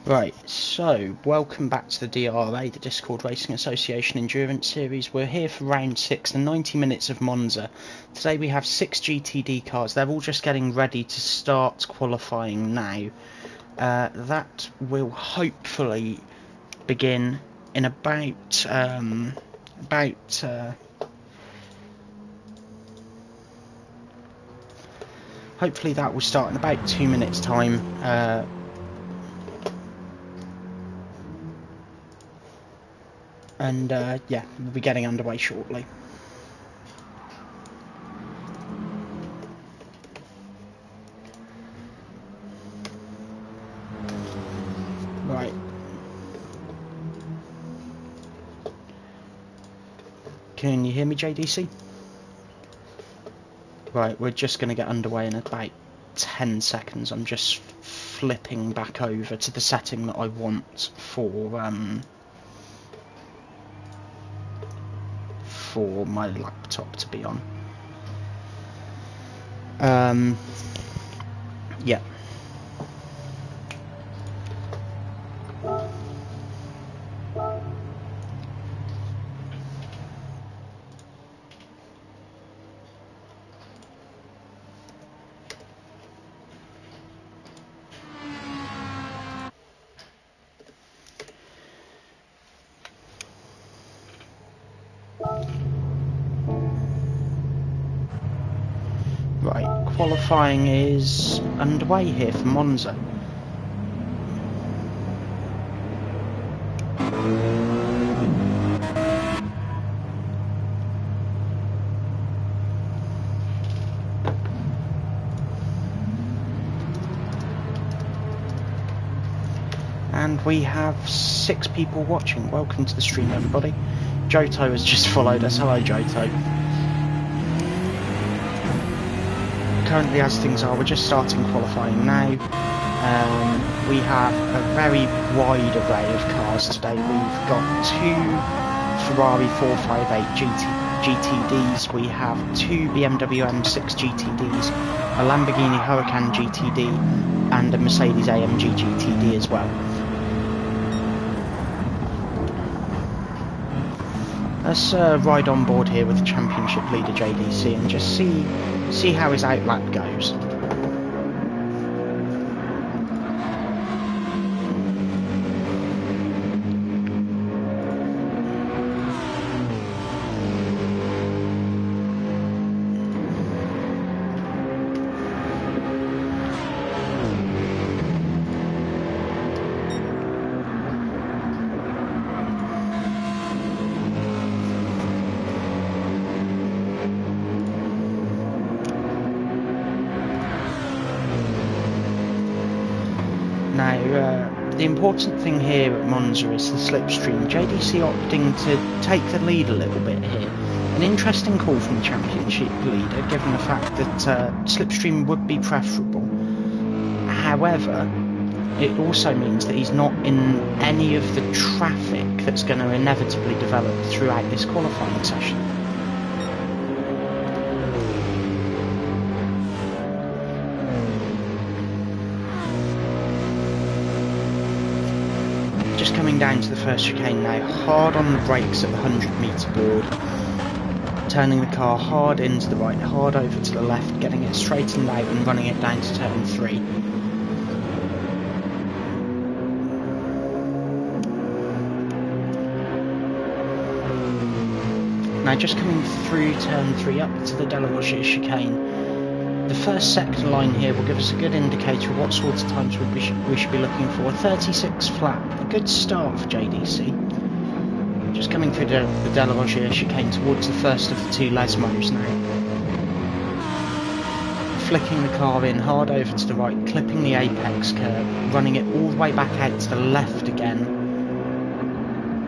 Right, so welcome back to the DRA, the Discord Racing Association Endurance Series. We're here for round 6, the 90 minutes of Monza. Today we have 6 GTD cars. They're all just getting ready to start qualifying now. That will hopefully begin in about hopefully that will start in about 2 minutes time. Yeah, we'll be getting underway shortly. Right. Can you hear me, JDC? Right, we're just going to get underway in about 10 seconds. I'm just flipping back over to the setting that I want for my laptop to be on. Yeah. Right, qualifying is underway here for Monza. And we have 6 people watching. Welcome to the stream, everybody. Johto has just followed us. Hello, Johto. Currently, as things are, we're just starting qualifying now. We have a very wide array of cars today. We've got 2 Ferrari 458 GTDs, we have 2 BMW M6 GTDs, a Lamborghini Huracan GTD, and a Mercedes AMG GTD as well. Let's ride on board here with the championship leader JDC and just see how his outlap goes. The important thing here at Monza is the slipstream. JDC opting to take the lead a little bit here. An interesting call from the championship leader, given the fact that slipstream would be preferable. However, it also means that he's not in any of the traffic that's going to inevitably develop throughout this qualifying session. Just coming down to the first chicane now, hard on the brakes at the 100-metre board, turning the car hard into the right, hard over to the left, getting it straightened out and running it down to turn 3. Now just coming through turn 3 up to the De La Rogier chicane. The first sector line here will give us a good indicator of what sorts of times we should be looking for. 36 flat, a good start for JDC. Just coming through the De La Rogier chicane towards the first of the 2 Lesmos now. Flicking the car in hard over to the right, clipping the apex curve, running it all the way back out to the left again,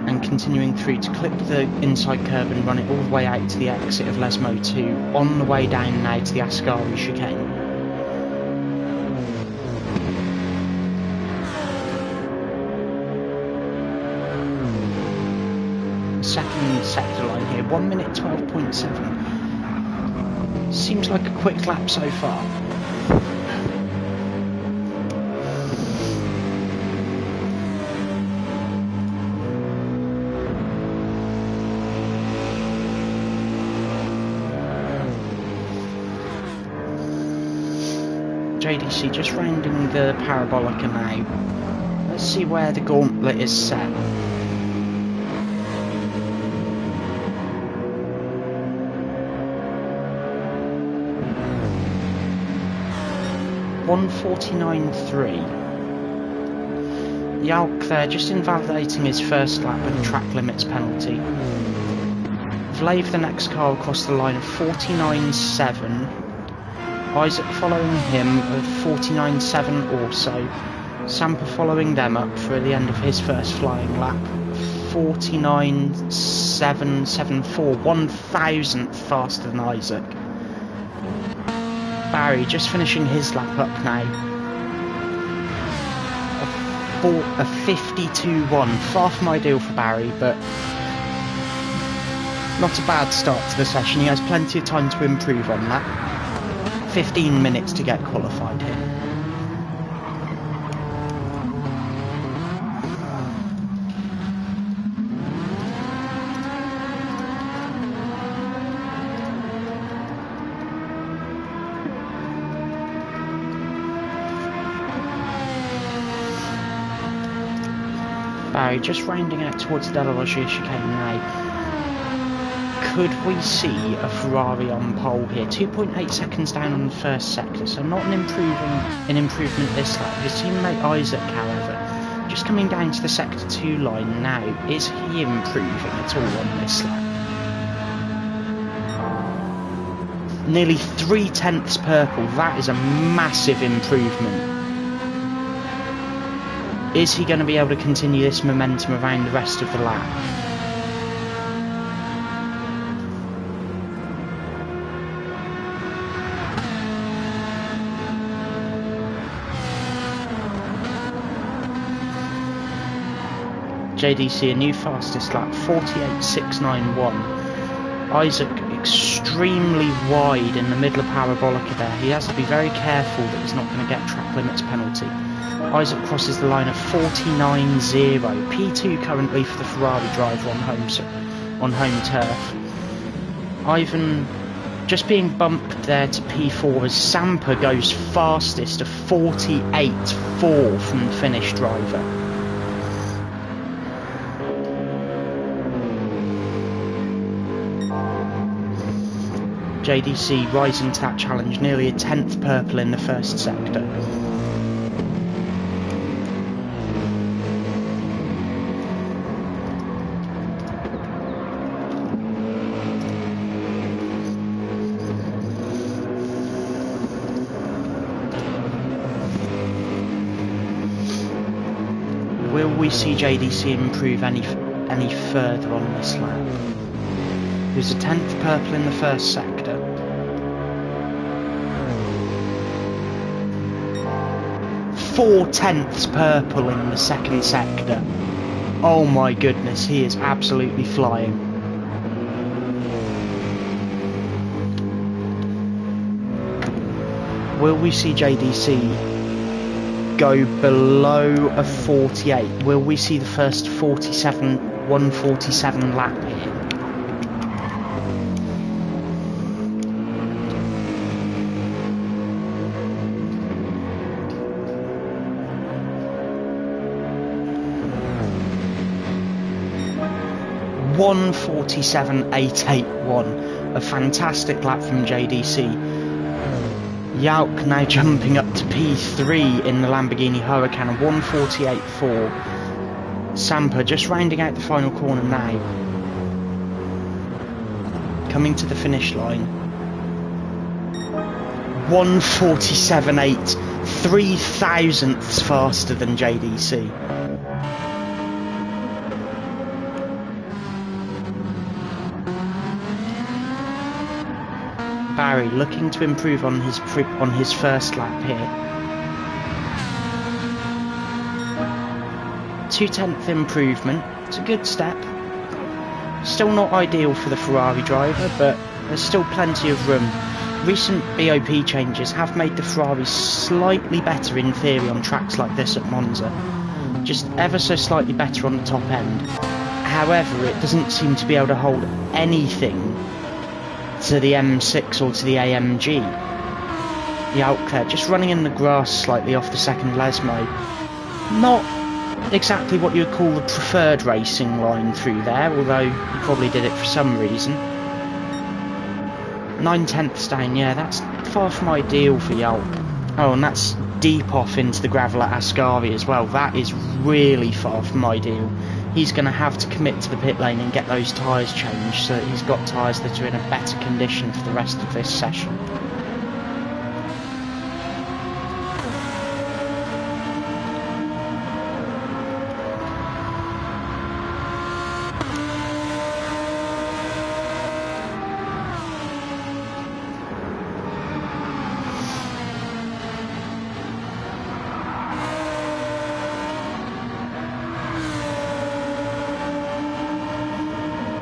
and continuing through to clip the inside curve and run it all the way out to the exit of Lesmo 2, on the way down now to the Ascari chicane. Second sector line here, 1 minute 12.7. Seems like a quick lap so far. JDC just rounding the Parabolica now. Let's see where the gauntlet is set. .149.3. Yalk there just invalidating his first lap with a track limits penalty. Vlave the next car across the line of 49.7. Isaac following him of 49.7 also. Sampa following them up for the end of his first flying lap. 49.774, 1,000th faster than Isaac. Barry just finishing his lap up now. A 52.1, far from ideal for Barry, but not a bad start to the session. He has plenty of time to improve on that. 15 minutes to get qualified here. Barry just rounding out towards the Delarogia chicane now. Could we see a Ferrari on pole here? 2.8 seconds down on the first sector, so not an improvement this lap. His teammate Isaac, however, just coming down to the sector 2 line now. Is he improving at all on this lap? Nearly 3/10 purple, that is a massive improvement. Is he going to be able to continue this momentum around the rest of the lap? JDC a new fastest lap, 48.691. Isaac extremely wide in the middle of Parabolica there. He has to be very careful that he's not going to get track limits penalty. Isaac crosses the line of 49.0. P2 currently for the Ferrari driver on home turf. Ivan just being bumped there to P4 as Sampa goes fastest of 48.4 from the Finnish driver. JDC rising to that challenge, nearly a 10th purple in the first sector. Will we see JDC improve any further on this lap? It was a 10th purple in the first sector. Four tenths purple in the second sector. Oh my goodness, he is absolutely flying. Will we see JDC go below a 48? Will we see the first 147 lap here? .147.881, a fantastic lap from JDC. Yalk now jumping up to P3 in the Lamborghini Huracan, a 148.4. Sampa just rounding out the final corner now. Coming to the finish line. 147.8, 3,000ths faster than JDC. Barry looking to improve on his first lap here. 2/10 improvement. It's a good step. Still not ideal for the Ferrari driver, but there's still plenty of room. Recent BOP changes have made the Ferrari slightly better in theory on tracks like this at Monza. Just ever so slightly better on the top end. However, it doesn't seem to be able to hold anything to the M6 or to the AMG. Yalk there, just running in the grass slightly off the second Lesmo. Not exactly what you would call the preferred racing line through there, although he probably did it for some reason. 9/10 down, yeah, that's far from ideal for Yalk. Oh, and that's deep off into the gravel at Ascari as well. That is really far from ideal. He's going to have to commit to the pit lane and get those tyres changed so that he's got tyres that are in a better condition for the rest of this session.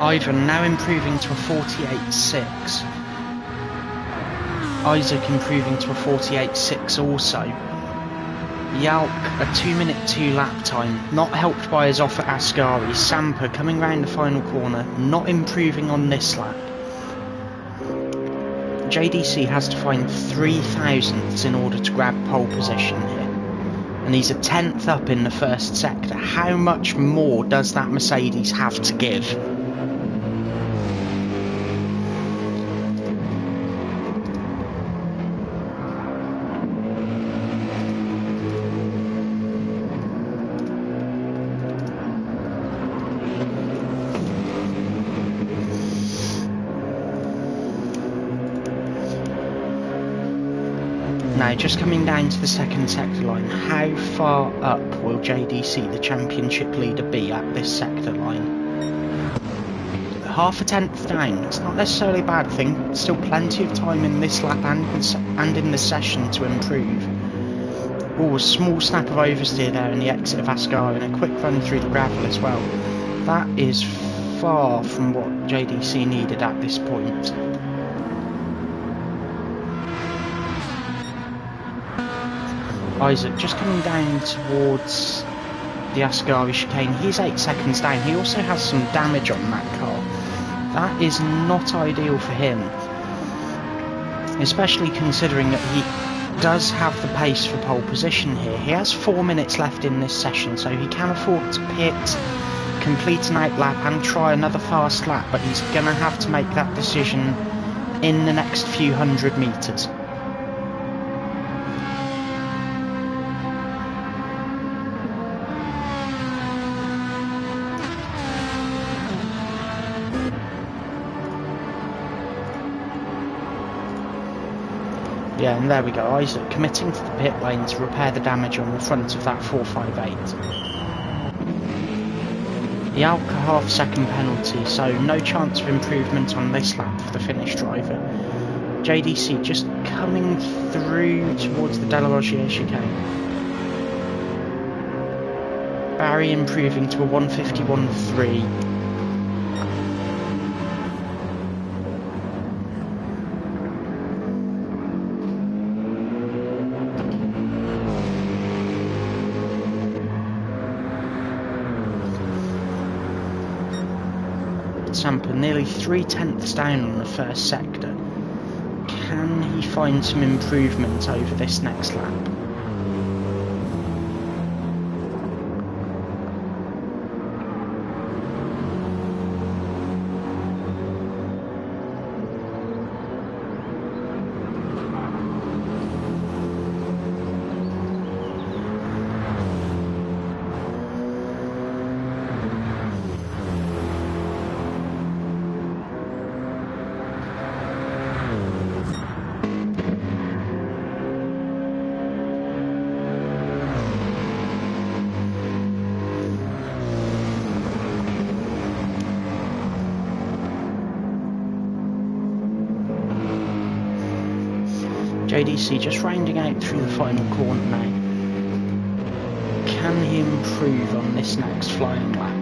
Ivan now improving to a 48.6. Isaac improving to a 48.6 also. Yalk a 2-minute 2 lap time, not helped by his off at Ascari. Sampa coming round the final corner, not improving on this lap. JDC has to find 3 thousandths in order to grab pole position here. And he's a 10th up in the first sector. How much more does that Mercedes have to give? Now, just coming down to the second sector line, how far up will JDC, the championship leader, be at this sector line? Half a tenth down. It's not necessarily a bad thing. Still plenty of time in this lap and in the session to improve. Oh, a small snap of oversteer there in the exit of Ascari and a quick run through the gravel as well. That is far from what JDC needed at this point. Isaac just coming down towards the Ascari chicane. He's 8 seconds down. He also has some damage on that car. That is not ideal for him, especially considering that he does have the pace for pole position here. He has 4 minutes left in this session, so he can afford to pit, complete an outlap and try another fast lap, but he's going to have to make that decision in the next few hundred metres. Yeah, and there we go, Isaac committing to the pit lane to repair the damage on the front of that 458. Yalk a half-second penalty, so no chance of improvement on this lap for the Finnish driver. JDC just coming through towards the Delarogier chicane. Barry improving to a 151.3. Sampa nearly 3 tenths down on the first sector. Can he find some improvement over this next lap? JDC just rounding out through the final corner now. Can he improve on this next flying lap?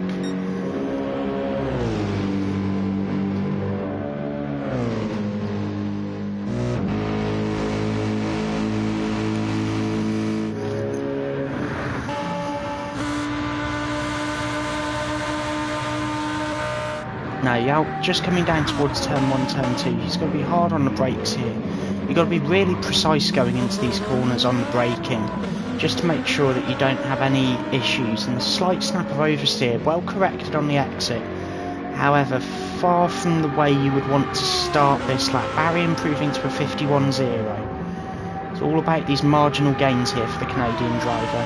Now, Yalk just coming down towards turn 1, turn 2. He's got to be hard on the brakes here. You've got to be really precise going into these corners on the braking, just to make sure that you don't have any issues. And the slight snap of oversteer, well corrected on the exit. However, far from the way you would want to start this lap. Barry improving to a 51.0. It's all about these marginal gains here for the Canadian driver.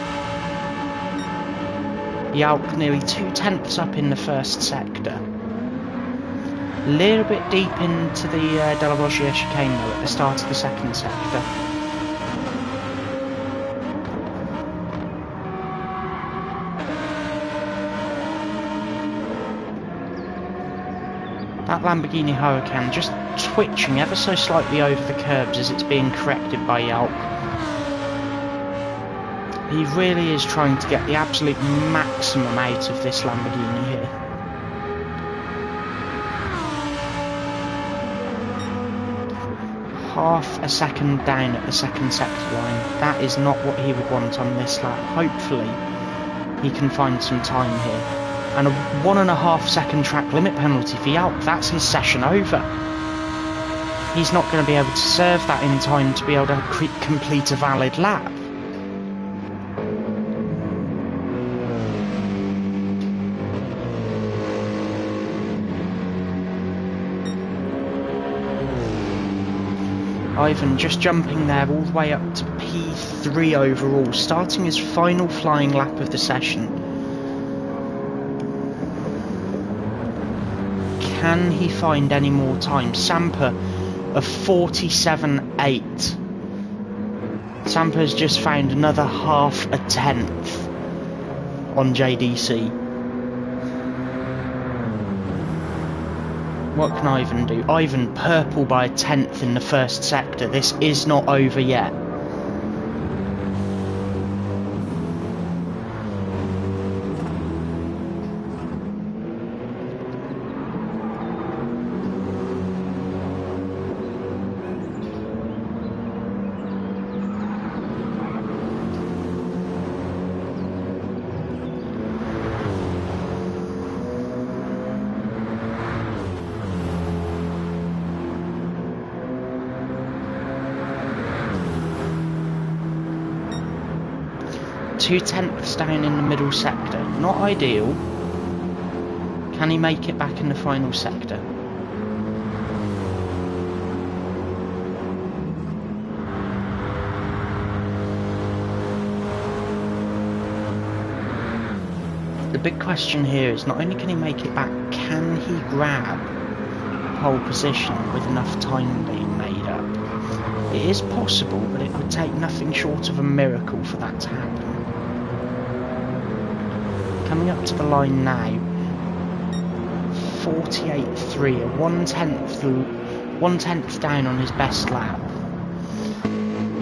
Yalk nearly 2/10 up in the first sector. A little bit deep into the De La Rozier chicane though at the start of the second sector. That Lamborghini Huracan just twitching ever so slightly over the curbs as it's being corrected by Yalk. He really is trying to get the absolute maximum out of this Lamborghini here. Half a second down at the second sector line. That is not what he would want on this lap. Hopefully he can find some time here. And a 1.5 second track limit penalty for Yalk. That's his session over. He's not going to be able to serve that in time to be able to complete a valid lap. Ivan just jumping there all the way up to P3 overall, starting his final flying lap of the session. Can he find any more time? Sampa of 47.8. Sampa has just found another half a tenth on JDC. What can Ivan do? Ivan purple by a tenth in the first sector. This is not over yet. Two-tenths down in the middle sector. Not ideal. Can he make it back in the final sector? The big question here is not only can he make it back, can he grab pole position with enough time being made up? It is possible, but it would take nothing short of a miracle for that to happen. Coming up to the line now, 48.3, a one tenth down on his best lap.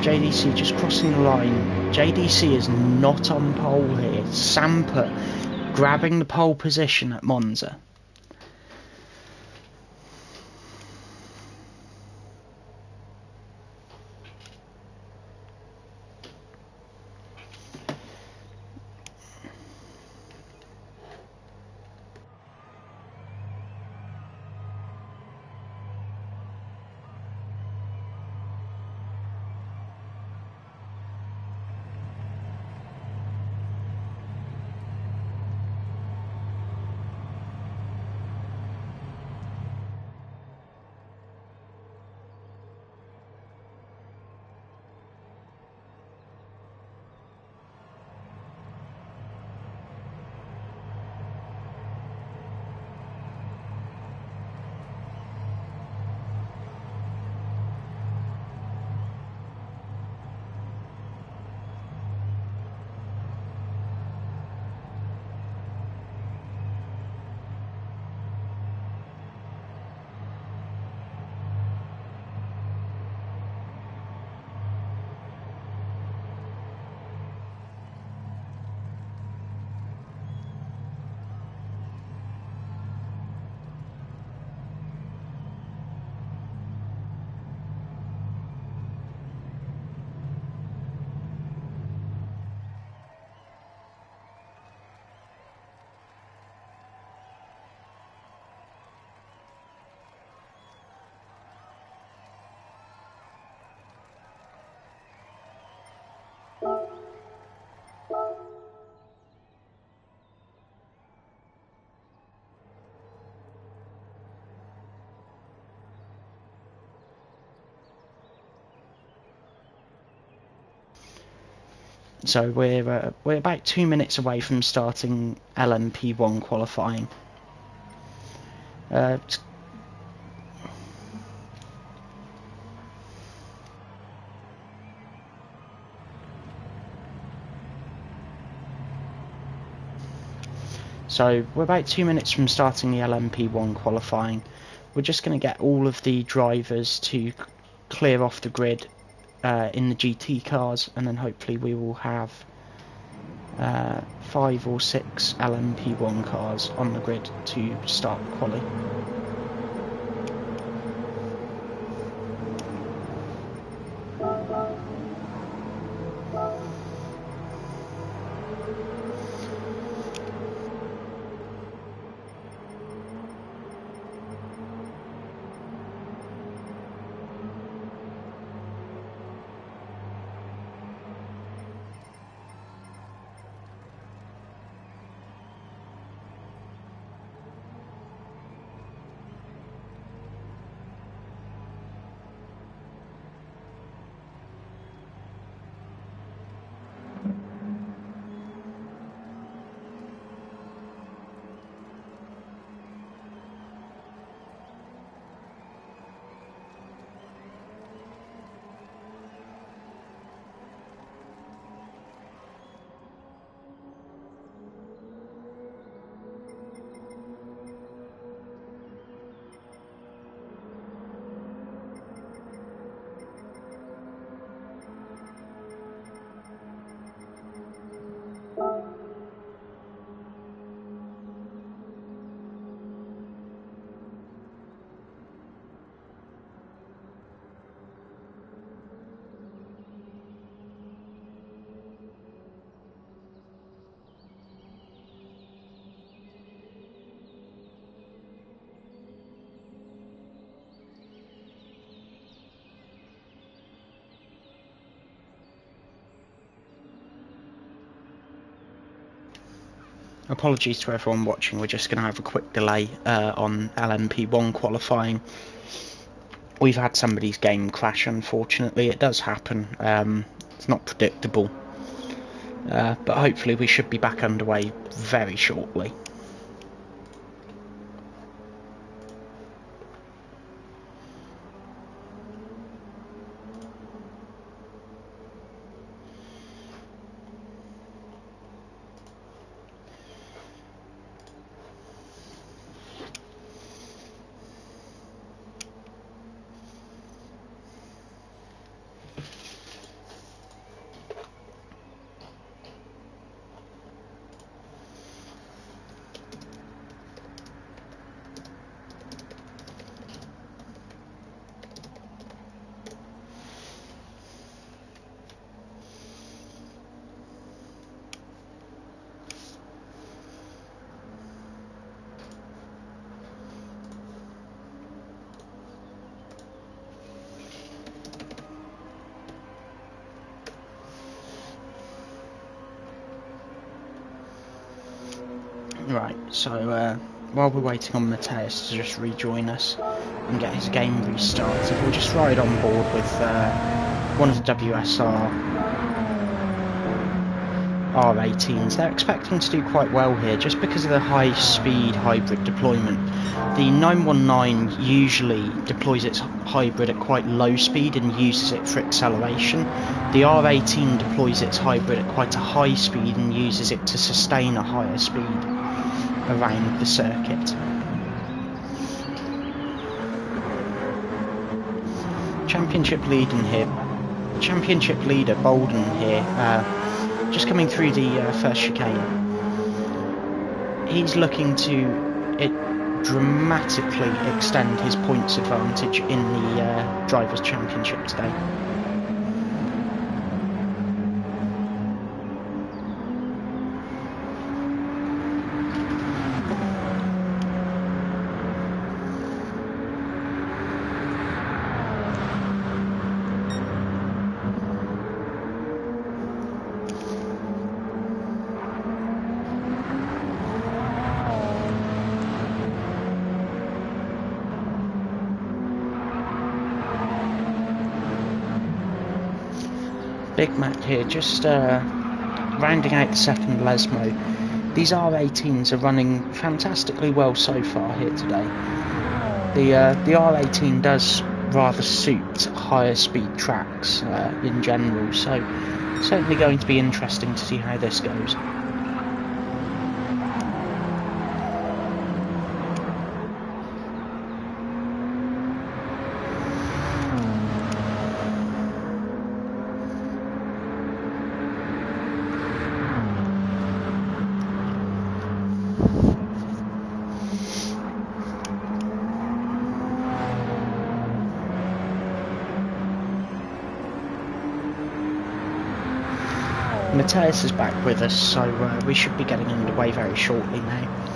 JDC just crossing the line. JDC is not on pole here. Sampa grabbing the pole position at Monza. So we're about 2 minutes away from starting LMP1 qualifying. So we're about 2 minutes from starting the LMP1 qualifying. We're just going to get all of the drivers to clear off the grid in the GT cars, and then hopefully we will have 5 or 6 LMP1 cars on the grid to start quali. Apologies to everyone watching, we're just going to have a quick delay on LMP1 qualifying. We've had somebody's game crash, unfortunately. It does happen, it's not predictable, but hopefully we should be back underway very shortly. Right, so while we're waiting on Mateus to just rejoin us and get his game restarted, we'll just ride on board with one of the WSR R18s. They're expecting to do quite well here just because of the high-speed hybrid deployment. The 919 usually deploys its hybrid at quite low speed and uses it for acceleration. The R18 deploys its hybrid at quite a high speed and uses it to sustain a higher speed around the circuit. Championship leader Bolden here, just coming through the first chicane. He's looking to dramatically extend his points advantage in the Drivers' Championship today. Big Mac here, just rounding out the second Lesmo. These R18s are running fantastically well so far here today. The R18 does rather suit higher speed tracks in general, so certainly going to be interesting to see how this goes. Mateus is back with us, so we should be getting underway very shortly now.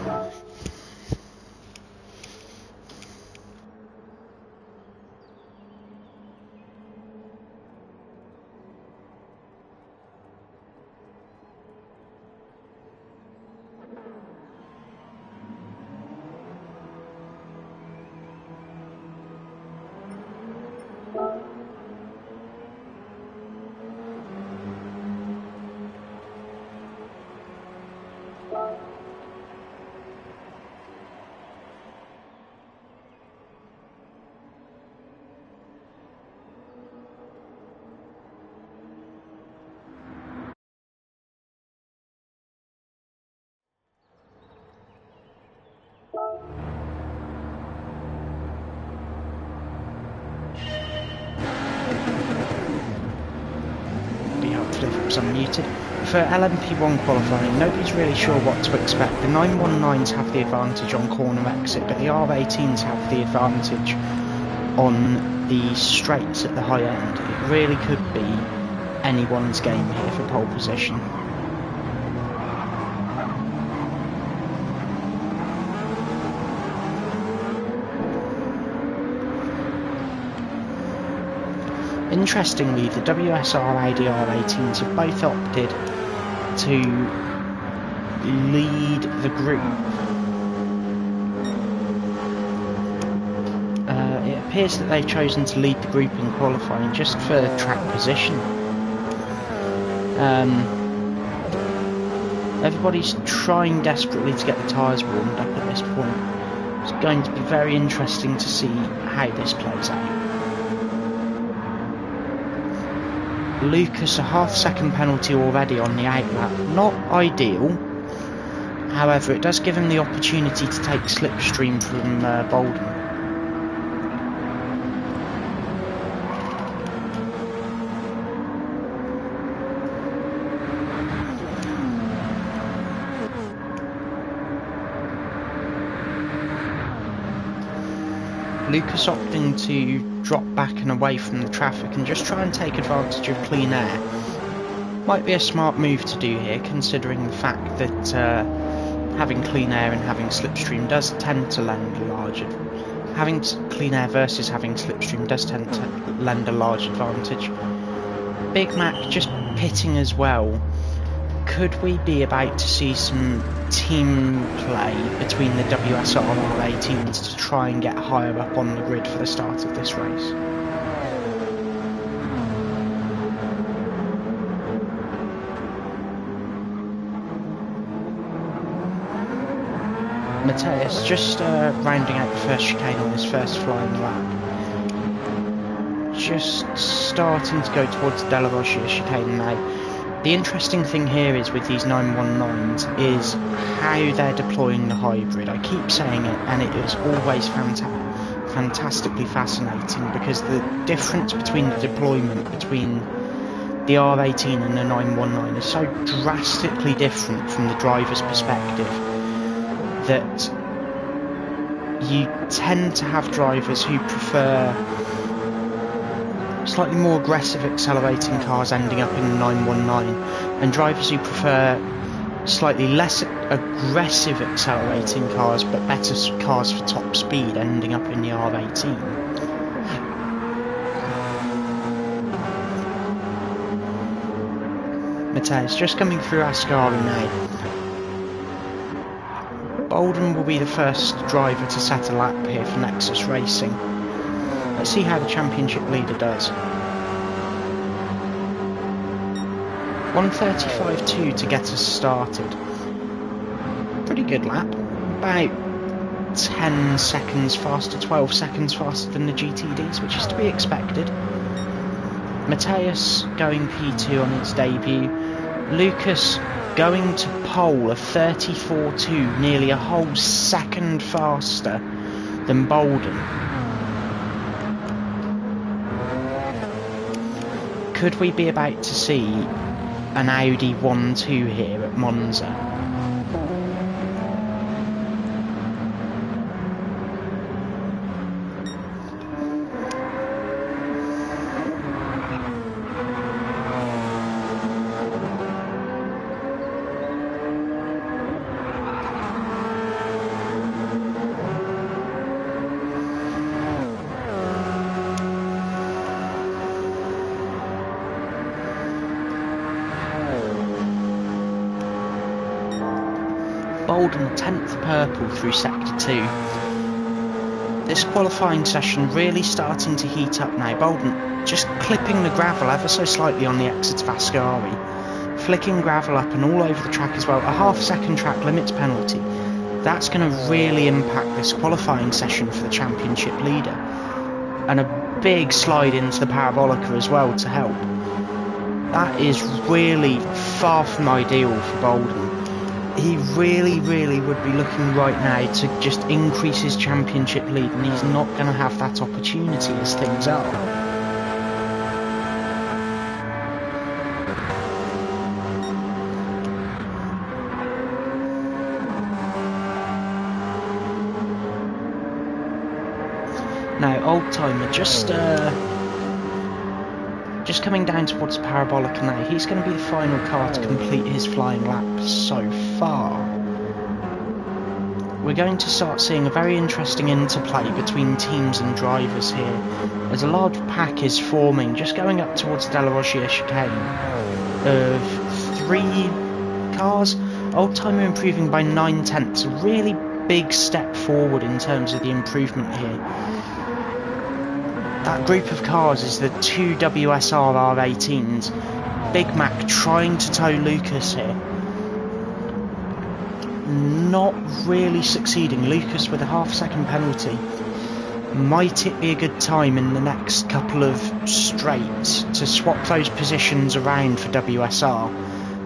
Unmuted. For LMP1 qualifying, nobody's really sure what to expect. The 919s have the advantage on corner exit, but the R18s have the advantage on the straights at the high end. It really could be anyone's game here for pole position. Interestingly, the WSR ADR 18s have both opted to lead the group. It appears that they've chosen to lead the group in qualifying just for track position. Everybody's trying desperately to get the tyres warmed up at this point. It's going to be very interesting to see how this plays out. Lucas, a half-second penalty already on the outlap. Not ideal. However, it does give him the opportunity to take slipstream from Bolden. Lucas opting to drop back and away from the traffic and just try and take advantage of clean air. Might be a smart move to do here, considering the fact that having clean air and having slipstream does tend to lend a large... Having clean air versus having slipstream does tend to lend a large advantage. Big Mac just pitting as well. Could we be about to see some team play between the WSR R18s to try and get higher up on the grid for the start of this race? Mateus just rounding out the first chicane on his first flying lap. Just starting to go towards the Della Roggia chicane now. The interesting thing here is with these 919s is how they're deploying the hybrid. I keep saying it, and it is always fantastically fascinating, because the difference between the deployment between the R18 and the 919 is so drastically different from the driver's perspective that you tend to have drivers who prefer slightly more aggressive accelerating cars ending up in the 919, and drivers who prefer slightly less aggressive accelerating cars but better cars for top speed ending up in the R18. Mateus just coming through Ascari now. Bolden will be the first driver to set a lap here for Nexus Racing. Let's see how the championship leader does. 1:35.2 to get us started. Pretty good lap. About 10 seconds faster, 12 seconds faster than the GTDs, which is to be expected. Mateus going P2 on his debut. Lucas going to pole of 34.2, nearly a whole second faster than Bolden. Could we be about to see an Audi 1-2 here at Monza? Bolden 10th purple through sector 2. This qualifying session really starting to heat up now. Bolden just clipping the gravel ever so slightly on the exit of Ascari, flicking gravel up and all over the track as well. A half-second track limits penalty. That's going to really impact this qualifying session for the championship leader. And a big slide into the parabolica as well to help. That is really far from ideal for Bolden. He really would be looking right now to just increase his championship lead, and he's not going to have that opportunity as things are. Now, Oldtimer just coming down towards the parabolic now. He's going to be the final car to complete his flying lap so far. We're going to start seeing a very interesting interplay between teams and drivers here, as a large pack is forming just going up towards the Della Roggia chicane of 3 cars. Oldtimer improving by 9 tenths, a really big step forward in terms of the improvement here. That group of cars is the 2 WSR R18s. Big Mac trying to tow Lucas here. Not really succeeding. Lucas with a half-second penalty. Might it be a good time in the next couple of straights to swap those positions around for WSR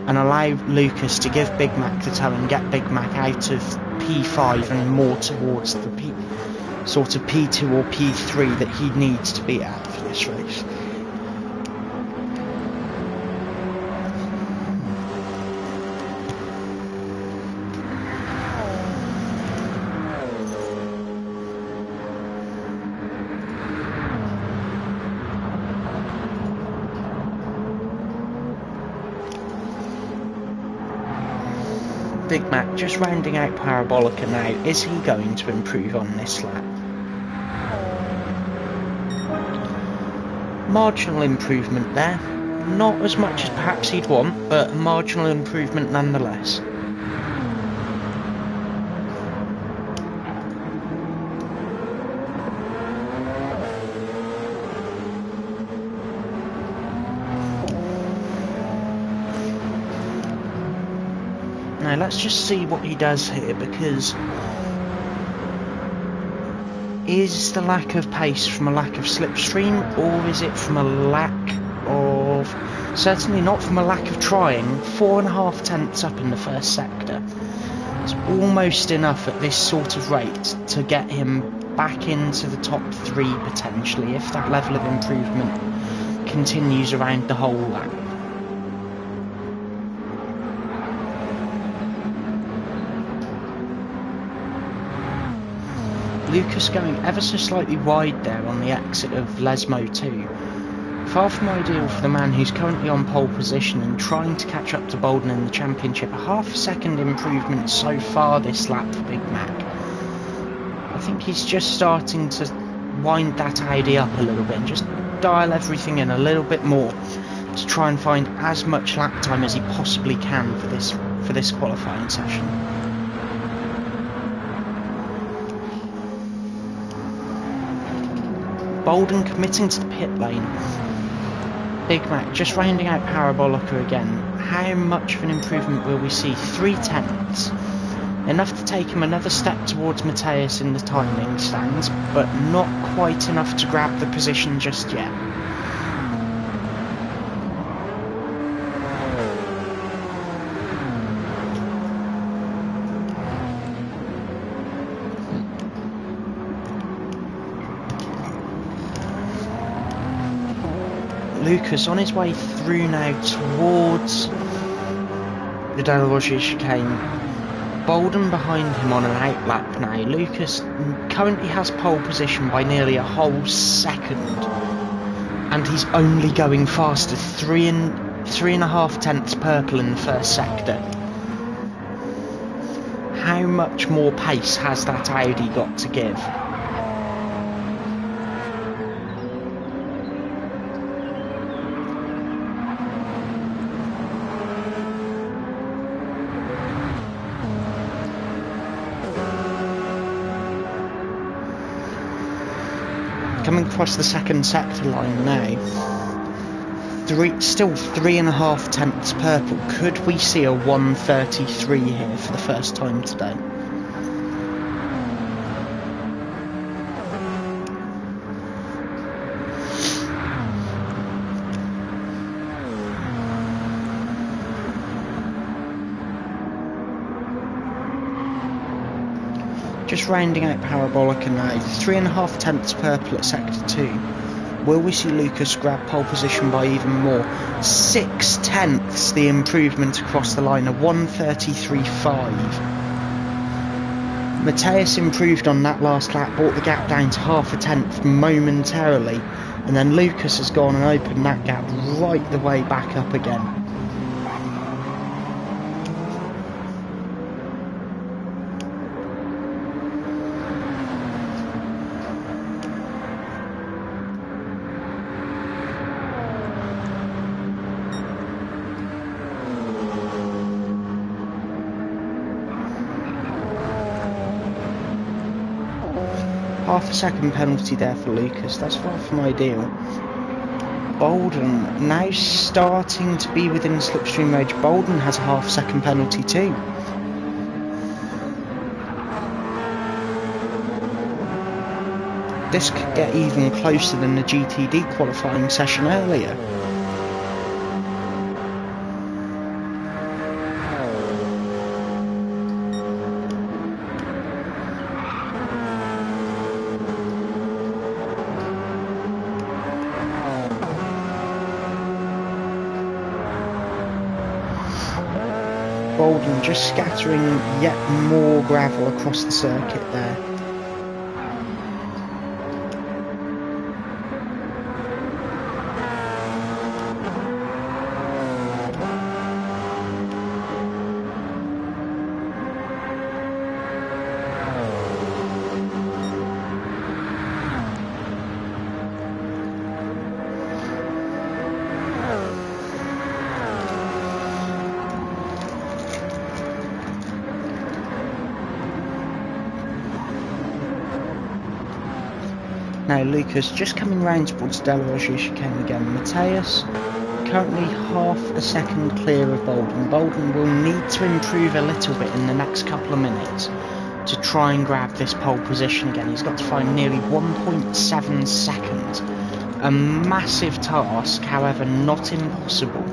and allow Lucas to give Big Mac the tow and get Big Mac out of P5 and more towards the sort of P2 or P3 that he needs to be at for this race. Big Mac just rounding out Parabolica now. Is he going to improve on this lap? Marginal improvement there. Not as much as perhaps he'd want, but a marginal improvement nonetheless. Now let's just see what he does here, because is the lack of pace from a lack of slipstream, or is it from a lack of... certainly not from a lack of trying. 4.5 tenths up in the first sector. It's almost enough at this sort of rate to get him back into the top 3 potentially, if that level of improvement continues around the whole lap. Lucas going ever so slightly wide there on the exit of Lesmo 2. Far from ideal for the man who's currently on pole position and trying to catch up to Bolden in the championship. A half-second improvement so far this lap for Big Mac. I think he's just starting to wind that Audi up a little bit and just dial everything in a little bit more to try and find as much lap time as he possibly can for this qualifying session. Bolden committing to the pit lane. Big Mac just rounding out Parabolica again. how much of an improvement will we see? 3/10. Enough to take him another step towards Matthias in the timing stands, but not quite enough to grab the position just yet. Lucas on his way through now towards the Delaware chicane. Bolden behind him on an outlap now. Lucas currently has pole position by nearly a whole second, and he's only going faster, 3.5 tenths purple in the first sector. How much more pace has that Audi got to give? Coming across the second sector line now, still 3.5 tenths purple. Could we see a 1:33 here for the first time today? Just rounding out Parabolica now, 3.5 tenths purple at sector 2. Will we see Lucas grab pole position by even more? 6 tenths the improvement across the line, a 1:33.5. Matthias improved on that last lap, brought the gap down to 0.5 tenth momentarily, and then Lucas has gone and opened that gap right the way back up again. Half a second penalty there for Lucas, that's far from ideal. Bolden now starting to be within slipstream range. Bolden has a half-second penalty too. This could get even closer than the GTD qualifying session earlier. Bolden just scattering yet more gravel across the circuit there. Now Lucas just coming round towards Delaware chicane again. Matthias currently half a second clear of Bolden. Bolden will need to improve a little bit in the next couple of minutes to try and grab this pole position again. He's got to find nearly 1.7 seconds. A massive task, however not impossible.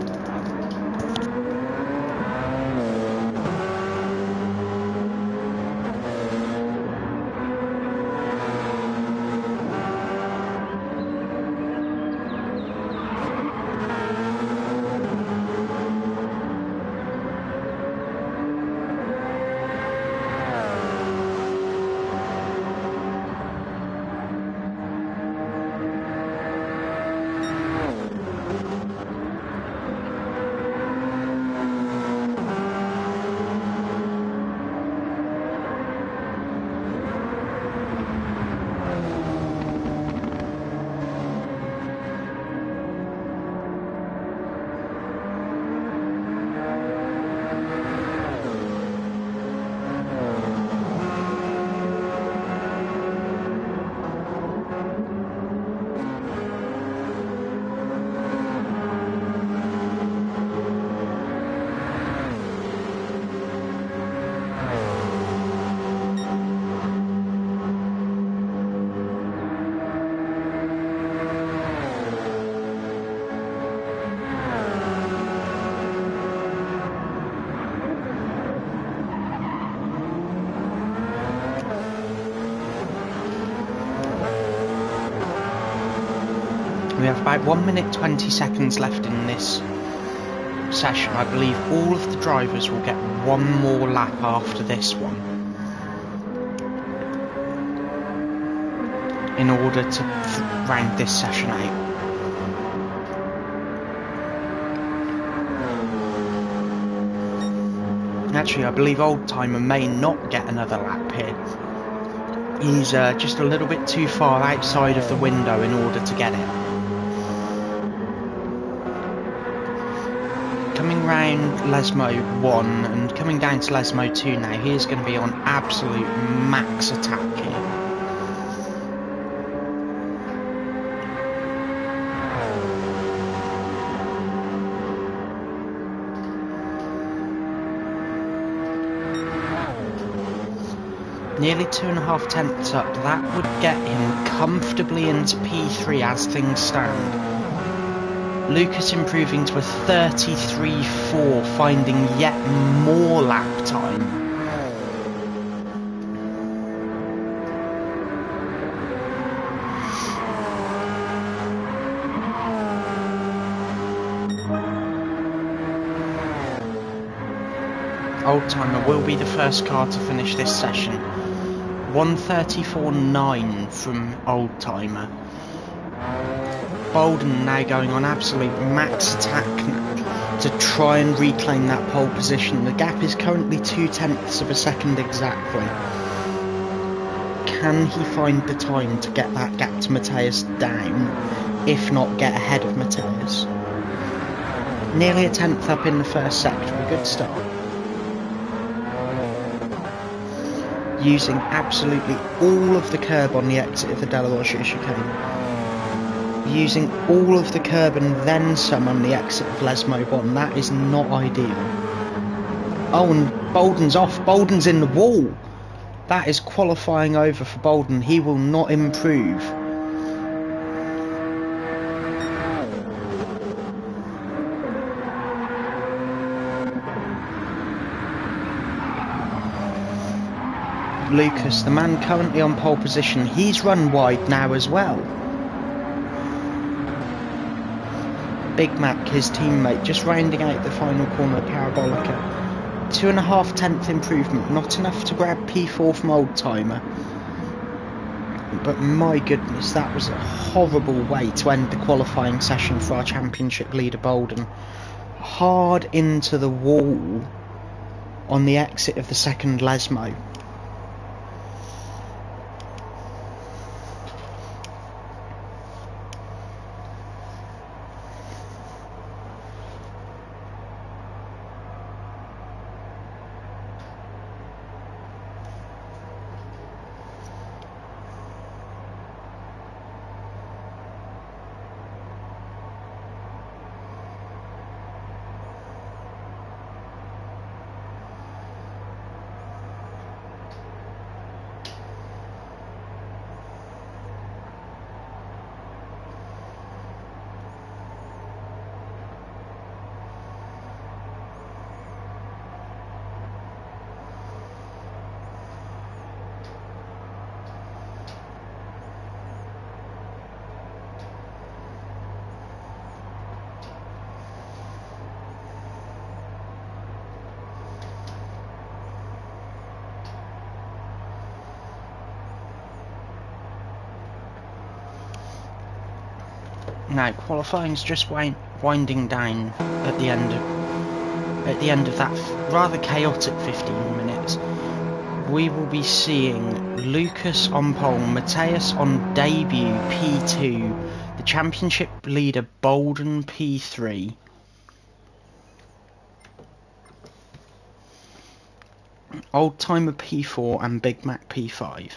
We have about 1 minute 20 seconds left in this session. I believe all of the drivers will get one more lap after this one in order to round this session out. Actually, I believe Oldtimer may not get another lap here. He's just a little bit too far outside of the window in order to get it. Coming round Lesmo 1 and coming down to Lesmo 2 now, he is going to be on absolute max attack here. Nearly 2.5 tenths up, that would get him comfortably into P3 as things stand. Lucas improving to a 33.4, finding yet more lap time. Oldtimer will be the first car to finish this session. 1:34.9 from Oldtimer. Bolden now going on absolute max attack to try and reclaim that pole position. The gap is currently 0.2 of a second exactly. Can he find the time to get that gap to Matthias down, if not get ahead of Matthias? Nearly a tenth up in the first sector, a good start. Using absolutely all of the curb on the exit of the Della Loggia chicane. Using all of the curb and then some on the exit of Lesmo 1. That is not ideal. Oh, and Bolden's off. Bolden's in the wall. That is qualifying over for Bolden. He will not improve. Lucas, the man currently on pole position, he's run wide now as well. Big Mac, his teammate, just rounding out the final corner of Parabolica. 2.5 tenth improvement, not enough to grab P4 from Oldtimer. But my goodness, that was a horrible way to end the qualifying session for our championship leader Bolden. Hard into the wall on the exit of the second Lesmo. Now qualifying's just winding down at the end of that rather chaotic 15 minutes. We will be seeing Lucas on pole, Matthias on debut P2, the championship leader Bolden P3. Oldtimer P4 and Big Mac P5.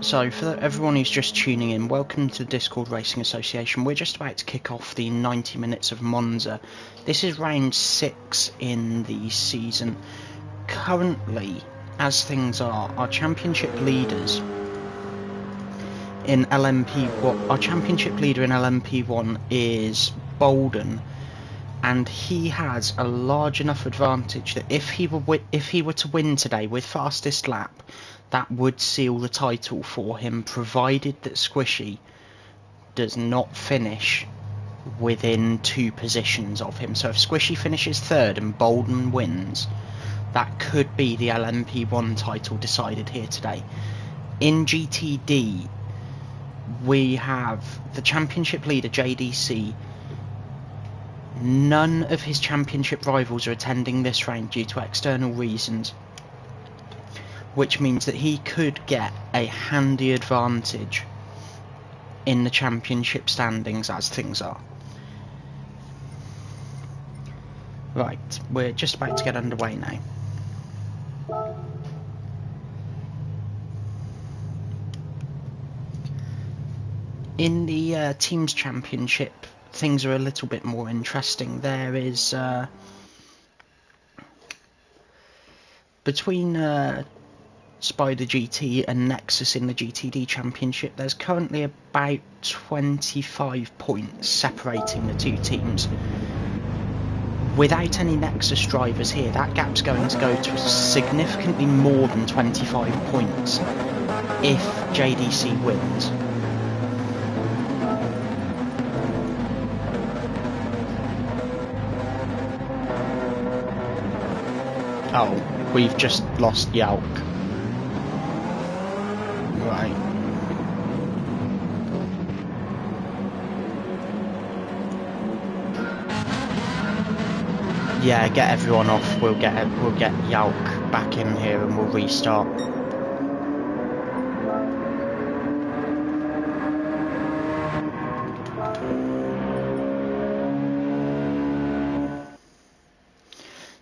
So for everyone who's just tuning in, welcome to the Discord Racing Association. We're just about to kick off the 90 minutes of Monza. This is round 6 in the season. Currently, as things are, our championship leaders in LMP1, our championship leader in LMP1 is Bolden, and he has a large enough advantage that if he were to win today with fastest lap, that would seal the title for him, provided that Squishy does not finish within 2 positions of him. So if Squishy finishes 3rd and Bolden wins, that could be the LMP1 title decided here today. In GTD, we have the championship leader, JDC. None of his championship rivals are attending this round due to external reasons, which means that he could get a handy advantage in the championship standings as things are. Right, we're just about to get underway now. In the Teams Championship, things are a little bit more interesting. There is between Spider GT and Nexus in the GTD Championship, there's currently about 25 points separating the two teams. Without any Nexus drivers here, that gap's going to go to significantly more than 25 points if JDC wins. Oh, we've just lost Yalk. Right. Yeah, get everyone off. We'll get Yalk back in here and we'll restart.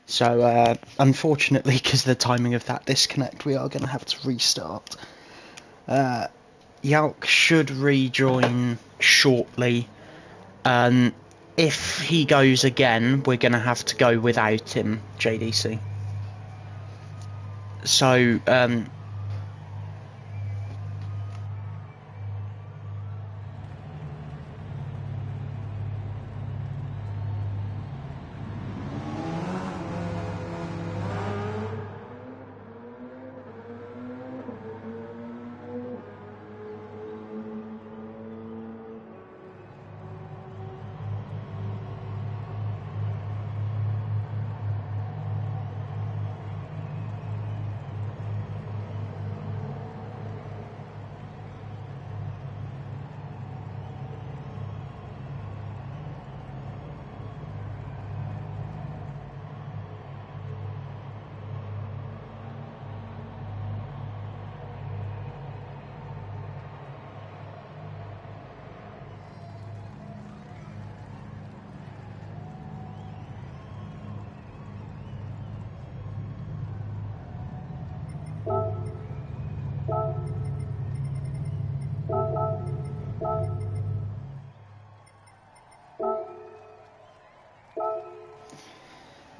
So, unfortunately, because of the timing of that disconnect, we are going to have to restart. Yalk should rejoin shortly. If he goes again, we're going to have to go without him, JDC. So,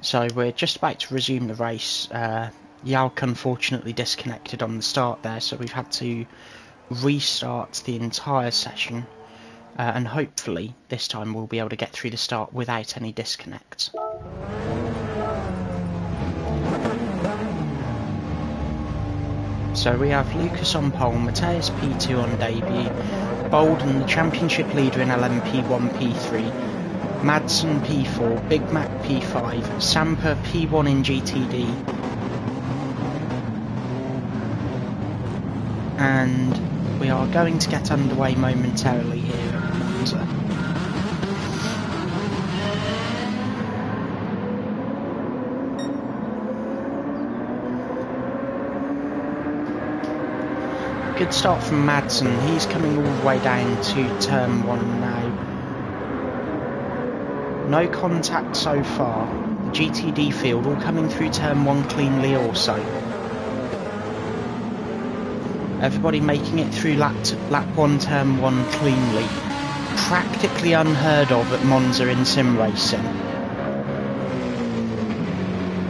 So we're just about to resume the race. Yalk unfortunately disconnected on the start there, so we've had to restart the entire session, and hopefully this time we'll be able to get through the start without any disconnects. So we have Lucas on pole, Mateus P2 on debut, Bolden the championship leader in LMP1 P3, Madsen P4, Big Mac P5, Sampa P1 in GTD, and we are going to get underway momentarily here at Monza. Good start from Madsen, he's coming all the way down to turn 1 now. No contact so far. The GTD field all coming through turn 1 cleanly also. Everybody making it through lap 1 turn 1 cleanly. Practically unheard of at Monza in sim racing.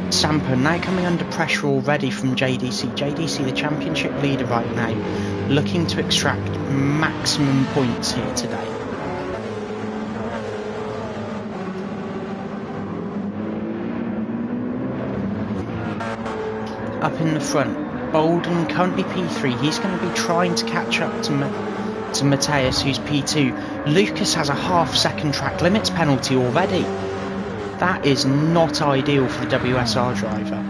Sampa now coming under pressure already from JDC. JDC the championship leader right now, looking to extract maximum points here today. Up in the front, Bolden currently P3, he's going to be trying to catch up to Mateus, who's P2. Lucas has a half-second track limits penalty already. That is not ideal for the WSR driver.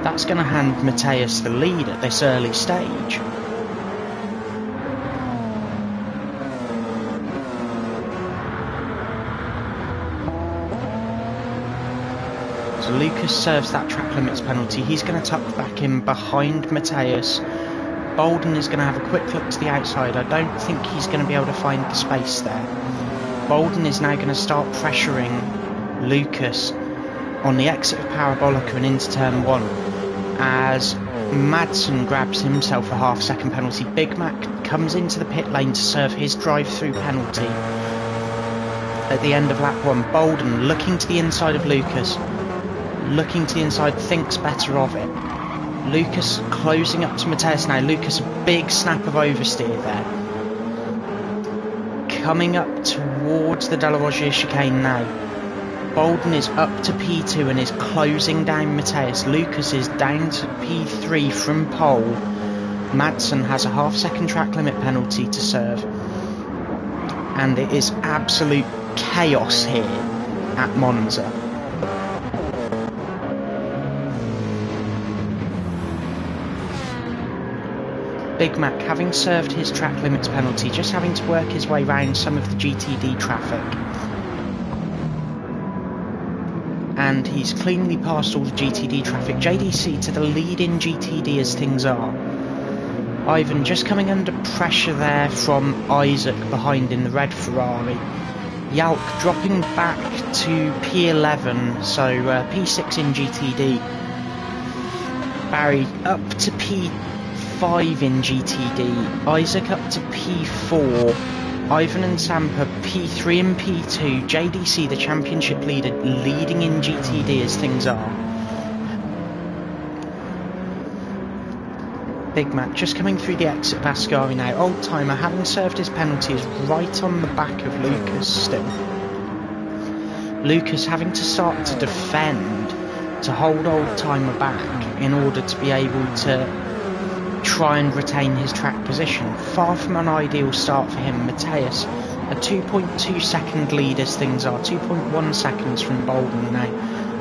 That's going to hand Mateus the lead at this early stage. So Lucas serves that track limits penalty. He's going to tuck back in behind Mateus. Bolden is going to have a quick look to the outside. I don't think he's going to be able to find the space there. Bolden is now going to start pressuring Lucas on the exit of Parabolica and into turn 1 as Madsen grabs himself a half-second penalty. Big Mac comes into the pit lane to serve his drive-through penalty at the end of lap 1. Bolden looking to the inside of Lucas. looking to the inside, thinks better of it. Lucas closing up to Mateus now. Lucas, a big snap of oversteer there. Coming up towards the Della Roggia chicane now. Bolden is up to P2 and is closing down Mateus. Lucas is down to P3 from pole. Madsen has a half-second track limit penalty to serve. And it is absolute chaos here at Monza. Big Mac, having served his track limits penalty, just having to work his way around some of the GTD traffic. And he's cleanly passed all the GTD traffic. JDC to the lead in GTD as things are. Ivan just coming under pressure there from Isaac behind in the red Ferrari. Yalk dropping back to P11, so P6 in GTD. Barry up to P5 in GTD. Isaac up to P4. Ivan and Sampa P3 and P2. JDC, the championship leader, leading in GTD as things are. Big Mac just coming through the exit of Ascari now. Old Timer, having served his penalty, is right on the back of Lucas still. Lucas having to start to defend to hold Old Timer back in order to be able to try and retain his track position. Far from an ideal start for him. Mateus, a 2.2 second lead as things are. 2.1 seconds from Bolden now.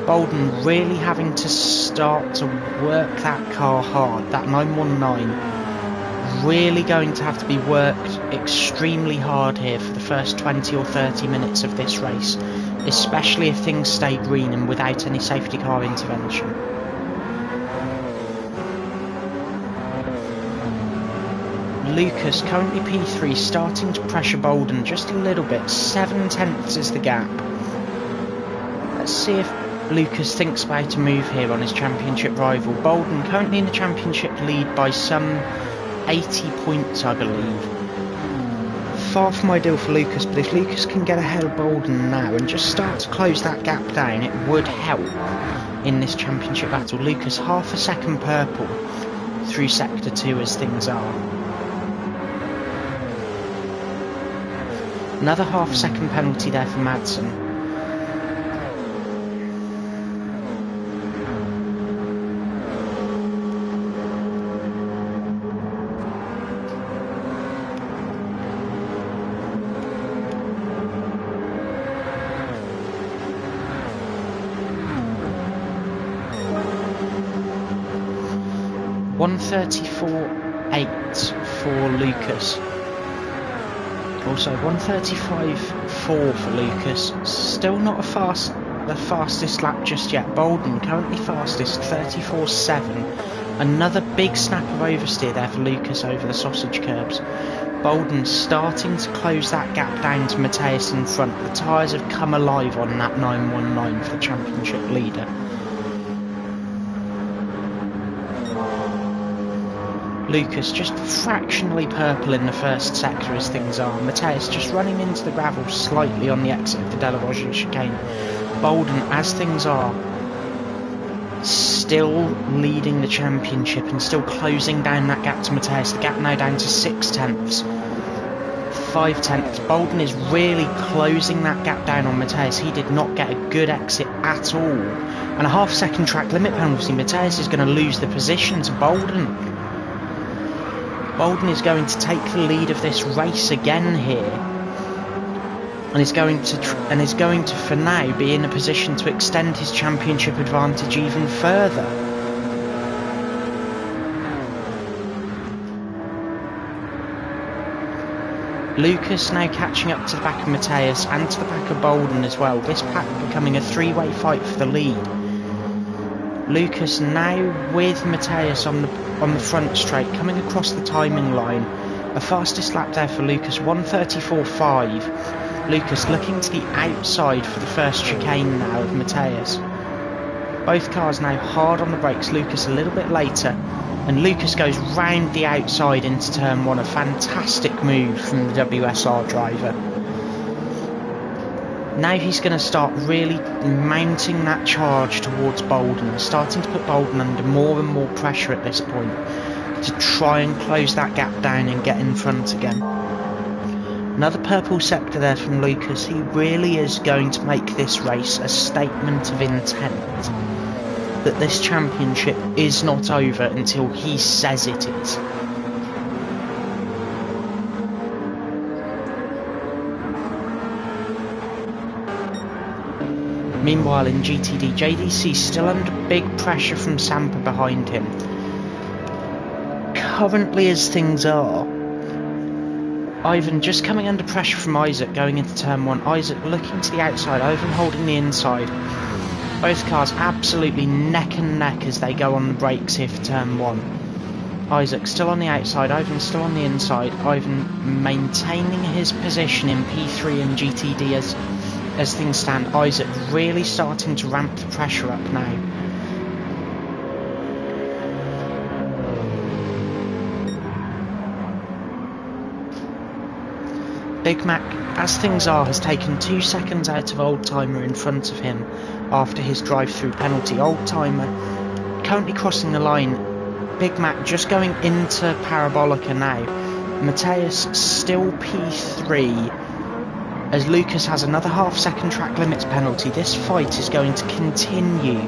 Bolden really having to start to work that car hard. That 919 really going to have to be worked extremely hard here for the first 20 or 30 minutes of this race, especially if things stay green and without any safety car intervention. Lucas, currently P3, starting to pressure Bolden just a little bit. 7 tenths is the gap. Let's see if Lucas thinks about a move here on his championship rival. Bolden currently in the championship lead by some 80 points, I believe. Far from ideal for Lucas, but if Lucas can get ahead of Bolden now and just start to close that gap down, it would help in this championship battle. Lucas half a second purple through sector 2 as things are. Another half second penalty there for Madsen. .134.8 for Lucas. Also 135.4 for Lucas. Still not the fastest lap just yet. Bolden currently fastest, 34.7. Another big snap of oversteer there for Lucas over the sausage curbs. Bolden starting to close that gap down to Mateus in front. The tyres have come alive on that 919 for the championship leader. Lucas just fractionally purple in the first sector as things are. Mateus just running into the gravel slightly on the exit of the Della Roggia chicane. Bolden, as things are, still leading the championship and still closing down that gap to Mateus. The gap now down to 6 tenths. 5 tenths. Bolden is really closing that gap down on Mateus. He did not get a good exit at all. And a half second track limit penalty. Mateus is going to lose the position to Bolden. Bolden is going to take the lead of this race again here, and is going to for now be in a position to extend his championship advantage even further. Lucas now catching up to the back of Mateus and to the back of Bolden as well. This pack becoming a three-way fight for the lead. Lucas now with Mateus on the front straight, coming across the timing line. A fastest lap there for Lucas, 134.5. Lucas looking to the outside for the first chicane now of Mateus. Both cars now hard on the brakes. Lucas a little bit later, and Lucas goes round the outside into turn 1. A fantastic move from the WSR driver. Now he's going to start really mounting that charge towards Bolden, starting to put Bolden under more and more pressure at this point to try and close that gap down and get in front again. Another purple sector there from Lucas. He really is going to make this race a statement of intent that this championship is not over until he says it is. Meanwhile in GTD, JDC still under big pressure from Sampa behind him. Currently as things are, Ivan just coming under pressure from Isaac going into turn 1. Isaac looking to the outside, Ivan holding the inside. Both cars absolutely neck and neck as they go on the brakes here for turn 1. Isaac still on the outside, Ivan still on the inside. Ivan maintaining his position in P3 and GTD as things stand. Isaac really starting to ramp the pressure up now. Big Mac, as things are, has taken 2 seconds out of Old Timer in front of him after his drive-through penalty. Old Timer currently crossing the line. Big Mac just going into Parabolica now. Mateus still P3 as Lucas has another half-second track limits penalty. This fight is going to continue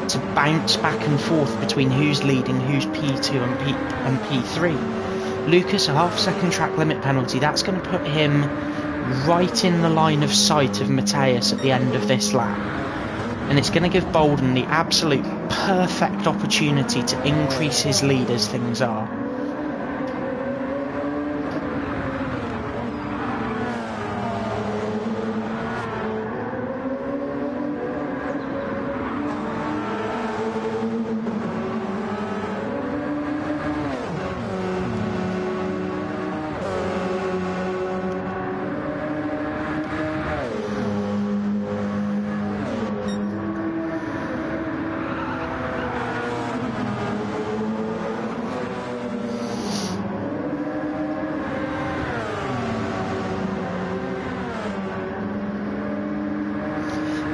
to bounce back and forth between who's leading, who's P2 and P3. Lucas, a half-second track limit penalty. That's going to put him right in the line of sight of Mateus at the end of this lap. And it's going to give Bolden the absolute perfect opportunity to increase his lead as things are.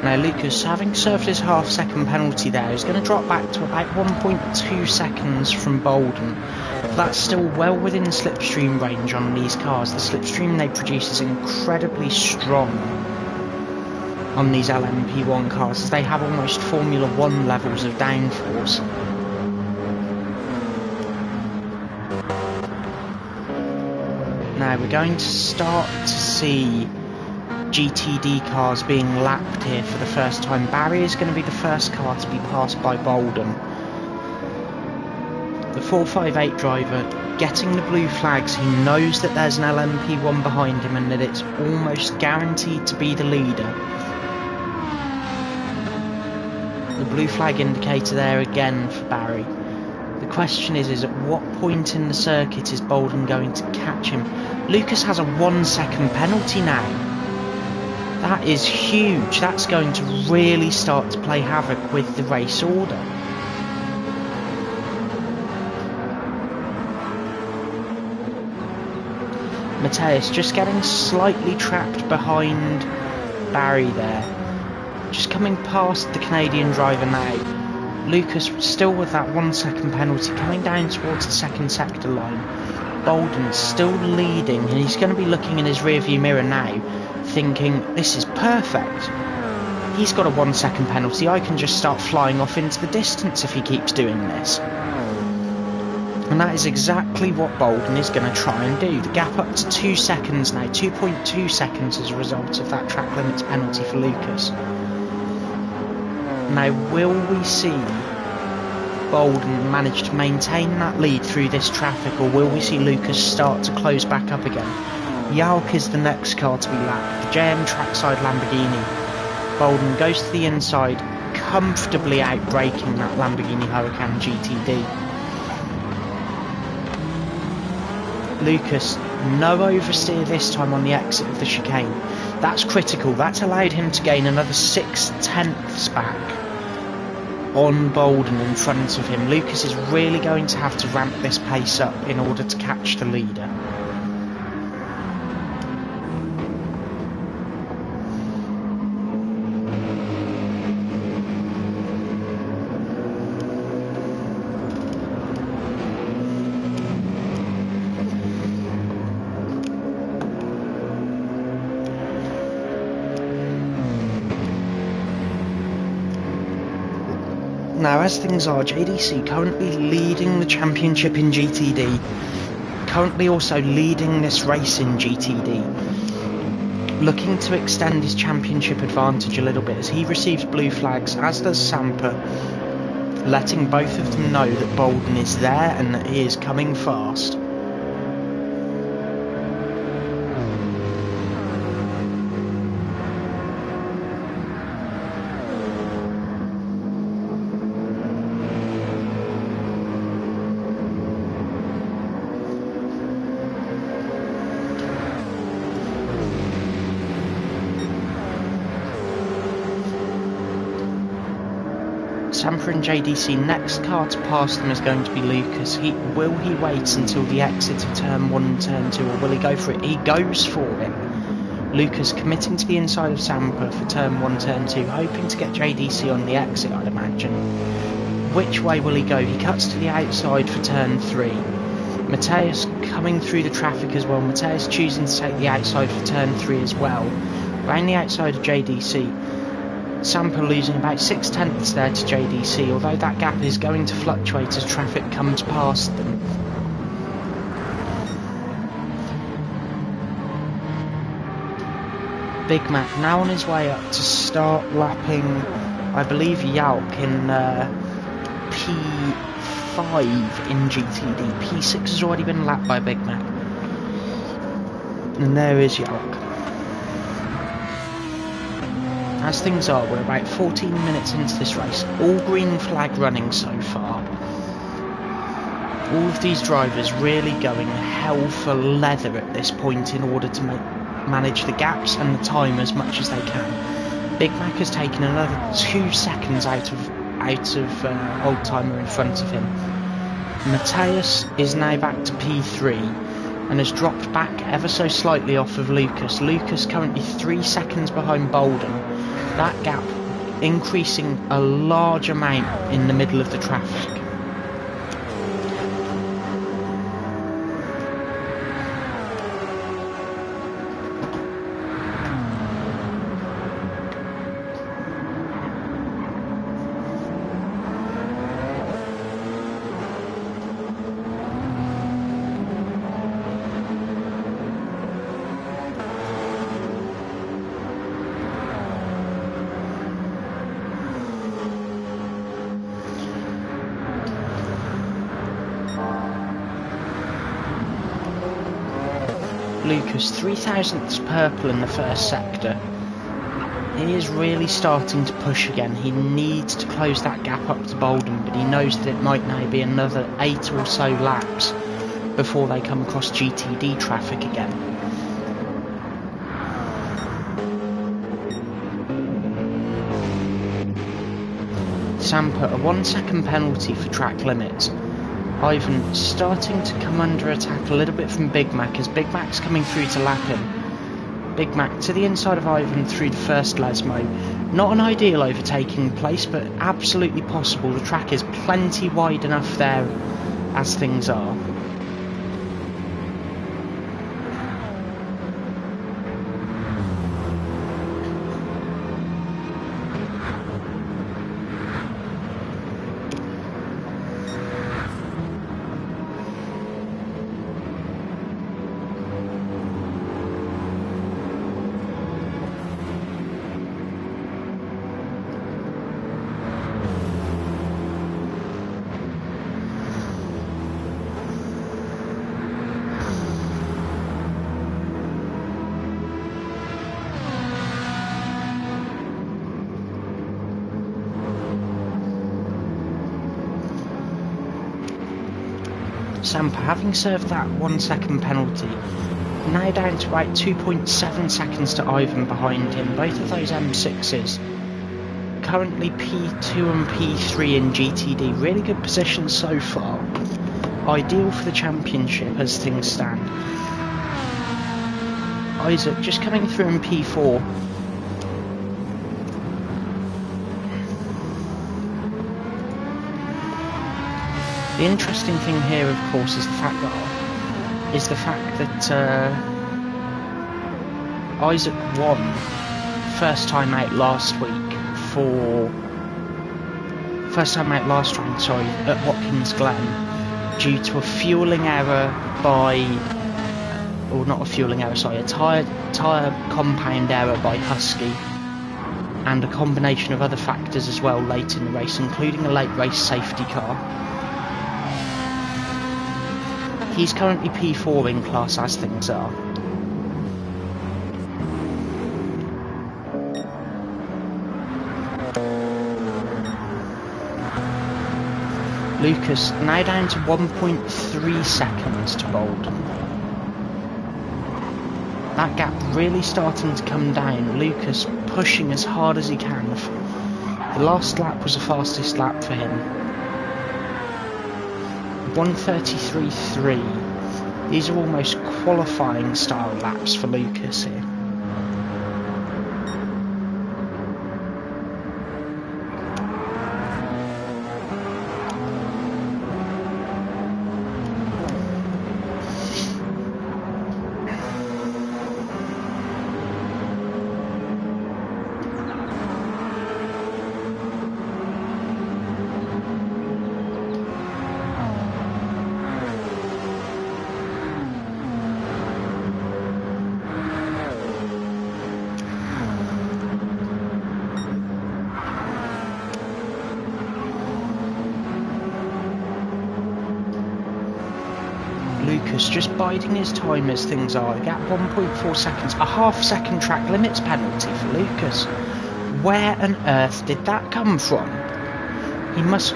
Now Lucas, having served his half-second penalty there, is going to drop back to about 1.2 seconds from Bolden. But that's still well within slipstream range on these cars. The slipstream they produce is incredibly strong on these LMP1 cars, as they have almost Formula 1 levels of downforce. Now we're going to start to see GTD cars being lapped here for the first time. Barry is going to be the first car to be passed by Bolden. The 458 driver getting the blue flags. He knows that there's an LMP1 behind him and that it's almost guaranteed to be the leader. The blue flag indicator there again for Barry. The question is at what point in the circuit is Bolden going to catch him? Lucas has a 1 second penalty now. That is huge. That's going to really start to play havoc with the race order. Mateus just getting slightly trapped behind Barry there. Just coming past the Canadian driver now. Lucas still with that 1 second penalty, coming down towards the second sector line. Bolden still leading, and he's going to be looking in his rearview mirror now, thinking, this is perfect. He's got a 1 second penalty. I can just start flying off into the distance if he keeps doing this. And that is exactly what Bolden is going to try and do. The gap up to 2 seconds now, 2.2 seconds as a result of that track limits penalty for Lucas. Now, will we see Bolden manage to maintain that lead through this traffic, or will we see Lucas start to close back up again? Yalk is the next car to be lapped, the JM Trackside Lamborghini. Bolden goes to the inside, comfortably out-braking that Lamborghini Huracan GTD. Lucas, no oversteer this time on the exit of the chicane. That's critical. That's allowed him to gain another 6/10 back on Bolden in front of him. Lucas is really going to have to ramp this pace up in order to catch the leader. Now, as things are, JDC currently leading the championship in GTD, currently also leading this race in GTD, looking to extend his championship advantage a little bit as he receives blue flags, as does Sampa, letting both of them know that Bolden is there and that he is coming fast. Sampa and JDC, next car to pass them is going to be Lucas. Will he wait until the exit of turn 1 and turn 2, or will he go for it? He goes for it. Lucas committing to the inside of Sampa for turn 1, turn 2, hoping to get JDC on the exit, I'd imagine. Which way will he go? He cuts to the outside for turn 3. Mateus coming through the traffic as well. Mateus choosing to take the outside for turn 3 as well. Round the outside of JDC. Sampa losing about 6/10 there to JDC, although that gap is going to fluctuate as traffic comes past them. Big Mac now on his way up to start lapping, I believe, Yalk in P5 in GTD. P6 has already been lapped by Big Mac. And there is Yalk. As things are, we're about 14 minutes into this race, all green flag running so far. All of these drivers really going hell for leather at this point in order to manage the gaps and the time as much as they can. Big Mac has taken another 2 seconds out of Old Timer in front of him. Mateus is now back to P3 and has dropped back ever so slightly off of Lucas. Lucas currently 3 seconds behind Bolden. That gap increasing a large amount in the middle of the traffic. Lucas, 3,000ths purple in the first sector. He is really starting to push again. He needs to close that gap up to Bolden, but he knows that it might now be another 8 or so laps before they come across GTD traffic again. Sampa, a 1 second penalty for track limits. Ivan starting to come under attack a little bit from Big Mac as Big Mac's coming through to lap him. Big Mac to the inside of Ivan through the first Lesmo. Not an ideal overtaking place, but absolutely possible. The track is plenty wide enough there as things are. Sampa, having served that 1 second penalty, now down to about 2.7 seconds to Ivan behind him. Both of those M6s currently P2 and P3 in GTD. Really good position so far. Ideal for the championship as things stand. Isaac just coming through in P4. The interesting thing here, of course, is the fact that Isaac won first time out last week for first time out last round, sorry, at Watkins Glen, due to a fueling error by, or not a fueling error, sorry, a tyre compound error by Husky, and a combination of other factors as well late in the race, including a late race safety car. He's currently P4 in class as things are. Lucas now down to 1.3 seconds to Bolden. That gap really starting to come down. Lucas pushing as hard as he can. The last lap was the fastest lap for him. 1:33.3. These are almost qualifying style laps for Lucas here. Lucas just biding his time as things are. The gap 1.4 seconds. A half-second track limits penalty for Lucas. Where on earth did that come from?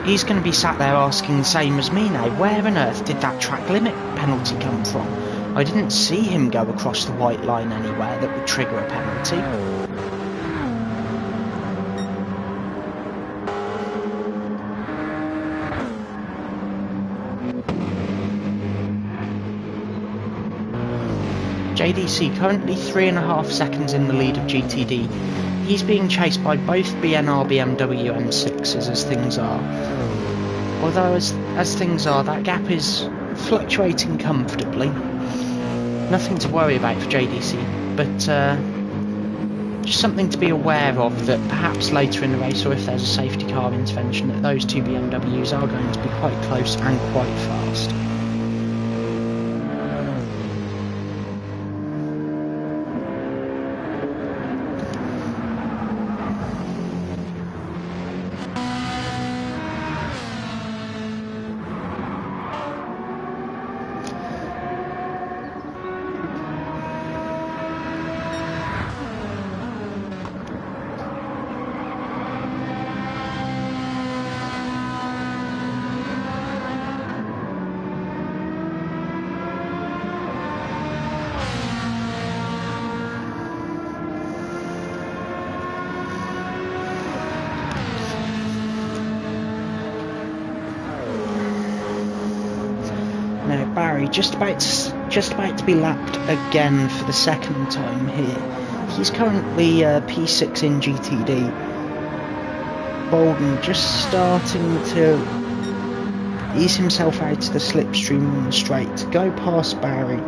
He's going to be sat there asking the same as me now. Where on earth did that track limit penalty come from? I didn't see him go across the white line anywhere that would trigger a penalty. JDC currently 3.5 seconds in the lead of GTD. He's being chased by both BNR BMW M6s as things are. Although as things are, that gap is fluctuating comfortably. Nothing to worry about for JDC, but just something to be aware of, that perhaps later in the race, or if there's a safety car intervention, that those two BMWs are going to be quite close and quite fast. Barry just about to be lapped again for the second time here. He's currently P6 in GTD. Bolden just starting to ease himself out of the slipstream on the straight to go past Barry.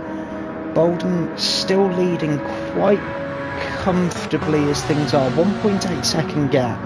Bolden still leading quite comfortably as things are. 1.8 second gap.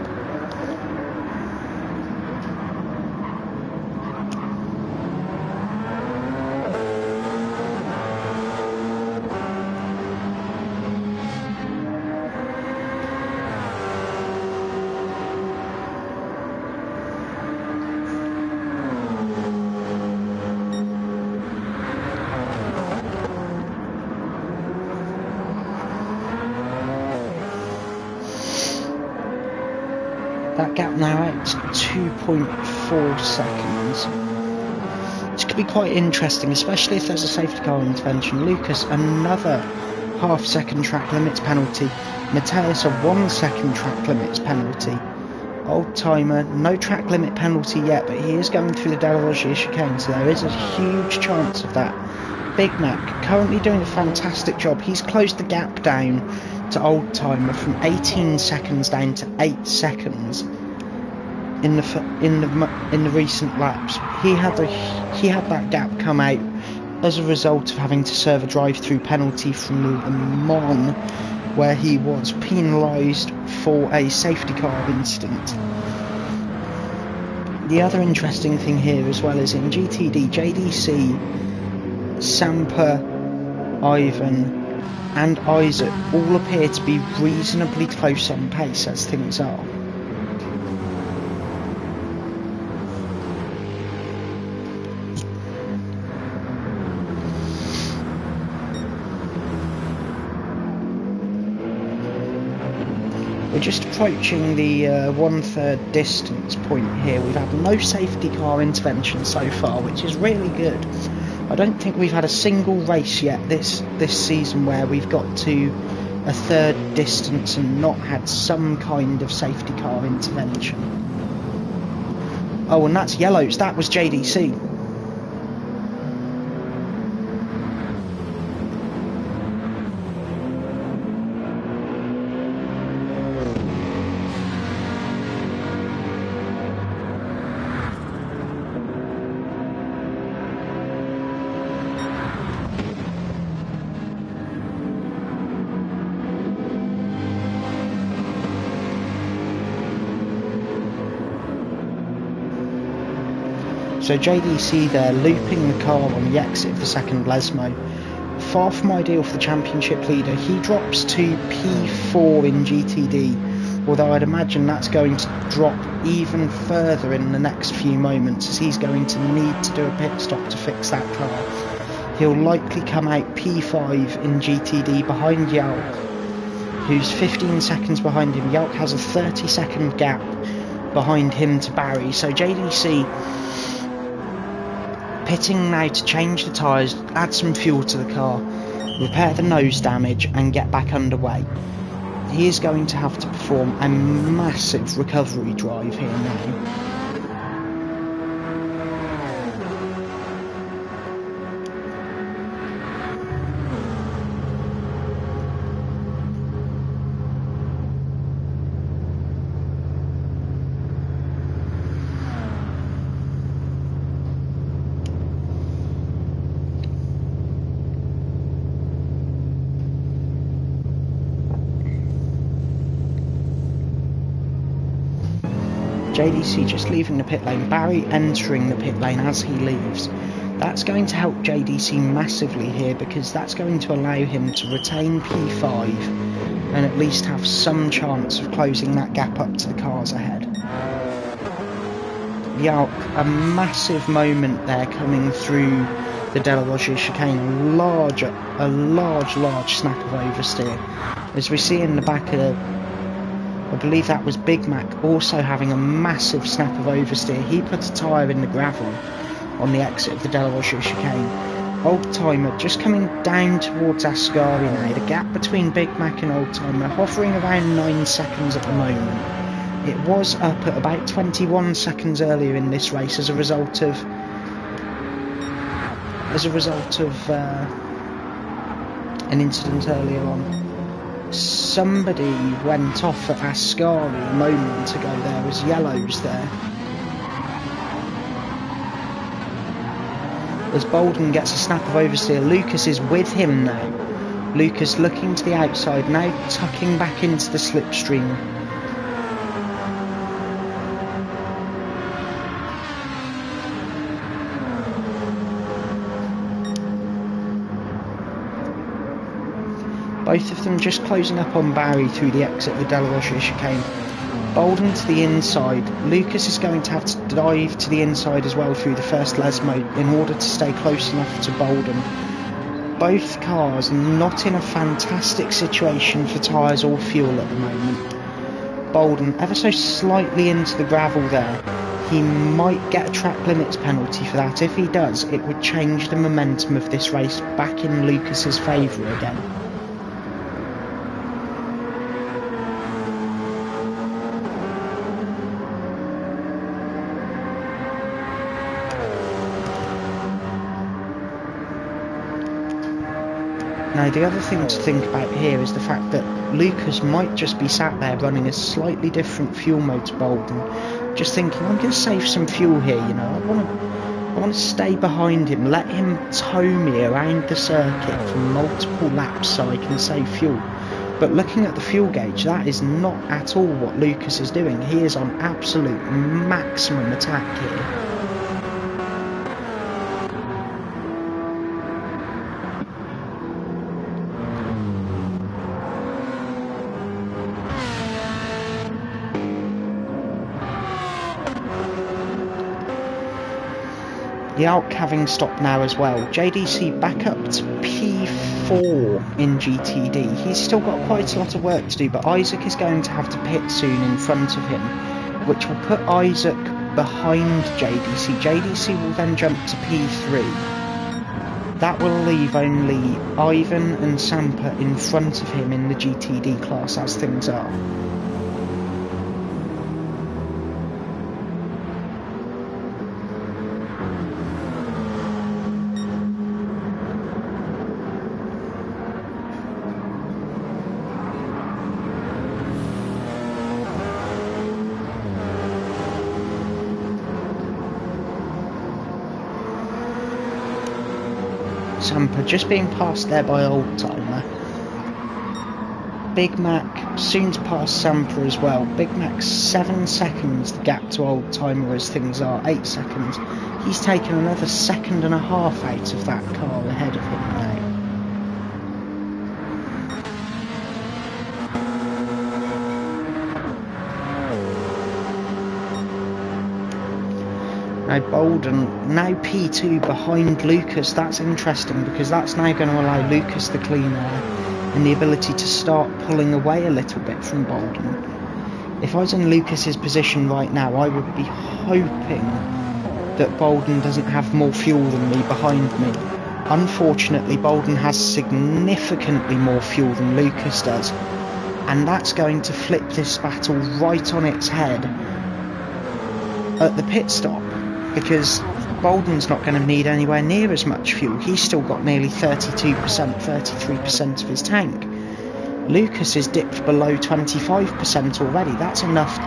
That gap now at 2.4 seconds. This could be quite interesting, especially if there's a safety car intervention. Lucas, another half-second track limits penalty. Mateus, a 1 second track limits penalty. Old timer, no track limit penalty yet, but he is going through the Delarogia chicane, so there is a huge chance of that. Big Mac, currently doing a fantastic job. He's closed the gap down to Old Timer from 18 seconds down to 8 seconds in the recent laps. He had that gap come out as a result of having to serve a drive-through penalty from Le Mans, where he was penalised for a safety car incident. The other interesting thing here as well is in GTD, JDC, Sampa, Ivan and Isaac all appear to be reasonably close on pace as things are. We're just approaching the 1/3 distance point here. We've had no safety car intervention so far, which is really good. I don't think we've had a single race yet this season where we've got to a 1/3 distance and not had some kind of safety car intervention. Oh, and that's yellows. That was JDC. So JDC there, looping the car on the exit of the second Lesmo. Far from ideal for the championship leader. He drops to P4 in GTD, although I'd imagine that's going to drop even further in the next few moments, as he's going to need to do a pit stop to fix that car. He'll likely come out P5 in GTD behind Yalk, who's 15 seconds behind him. Yalk has a 30-second gap behind him to Barry, so JDC pitting now to change the tyres, add some fuel to the car, repair the nose damage and get back underway. He is going to have to perform a massive recovery drive here now. JDC just leaving the pit lane, Barry entering the pit lane as he leaves. That's going to help JDC massively here, because that's going to allow him to retain P5 and at least have some chance of closing that gap up to the cars ahead. Yalk, a massive moment there coming through the De La Roche chicane, a large snap of oversteer. As we see in the back of I believe that was Big Mac also having a massive snap of oversteer. He put a tyre in the gravel on the exit of the De La Roche chicane. Oldtimer just coming down towards Ascari now. The gap between Big Mac and Oldtimer hovering around 9 seconds at the moment. It was up at about 21 seconds earlier in this race as a result of an incident earlier on. Somebody went off at Ascari a moment ago. There was yellows there. As Bolden gets a snap of oversteer, Lucas is with him now. Lucas looking to the outside, now tucking back into the slipstream. Both of them just closing up on Barry through the exit of the De La Roche chicane. Bolden to the inside. Lucas is going to have to dive to the inside as well through the first Lesmo in order to stay close enough to Bolden. Both cars not in a fantastic situation for tyres or fuel at the moment. Bolden ever so slightly into the gravel there. He might get a track limits penalty for that. If he does, it would change the momentum of this race back in Lucas's favour again. Now the other thing to think about here is the fact that Lucas might just be sat there running a slightly different fuel mode to Bolden, just thinking, I'm going to save some fuel here, you know, I want to stay behind him, let him tow me around the circuit for multiple laps so I can save fuel. But looking at the fuel gauge, that is not at all what Lucas is doing. He is on absolute maximum attack here. The ALK having stopped now as well. JDC back up to P4 in GTD. He's still got quite a lot of work to do, but Isaac is going to have to pit soon in front of him, which will put Isaac behind JDC. JDC will then jump to P3. That will leave only Ivan and Sampa in front of him in the GTD class as things are. Sampa just being passed there by Old Timer. Big Mac soon to pass Sampa as well. Big Mac's 7 seconds the gap to Old Timer as things are, 8 seconds. He's taken another 1.5 seconds out of that car ahead of him now. Now Bolden, now P2 behind Lucas. That's interesting because that's now going to allow Lucas the clean air and the ability to start pulling away a little bit from Bolden. If I was in Lucas's position right now, I would be hoping that Bolden doesn't have more fuel than me behind me. Unfortunately, Bolden has significantly more fuel than Lucas does, and that's going to flip this battle right on its head at the pit stop, because Bolden's not going to need anywhere near as much fuel. He's still got nearly 32%, 33% of his tank. Lucas is dipped below 25% already. That's enough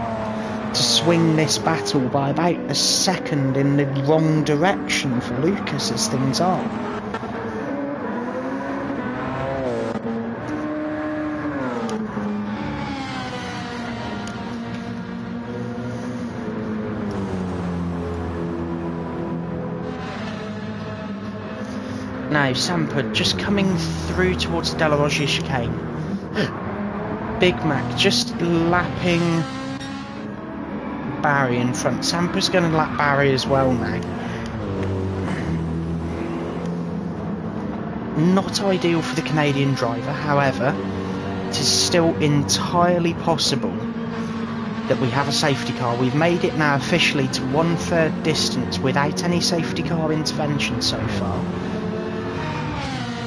to swing this battle by about 1 second in the wrong direction for Lucas as things are. Now Sampa just coming through towards the De La Roggia chicane. Big Mac just lapping Barry in front. Sampa's going to lap Barry as well now. Not ideal for the Canadian driver, however, it is still entirely possible that we have a safety car. We've made it now officially to 1/3 distance without any safety car intervention so far.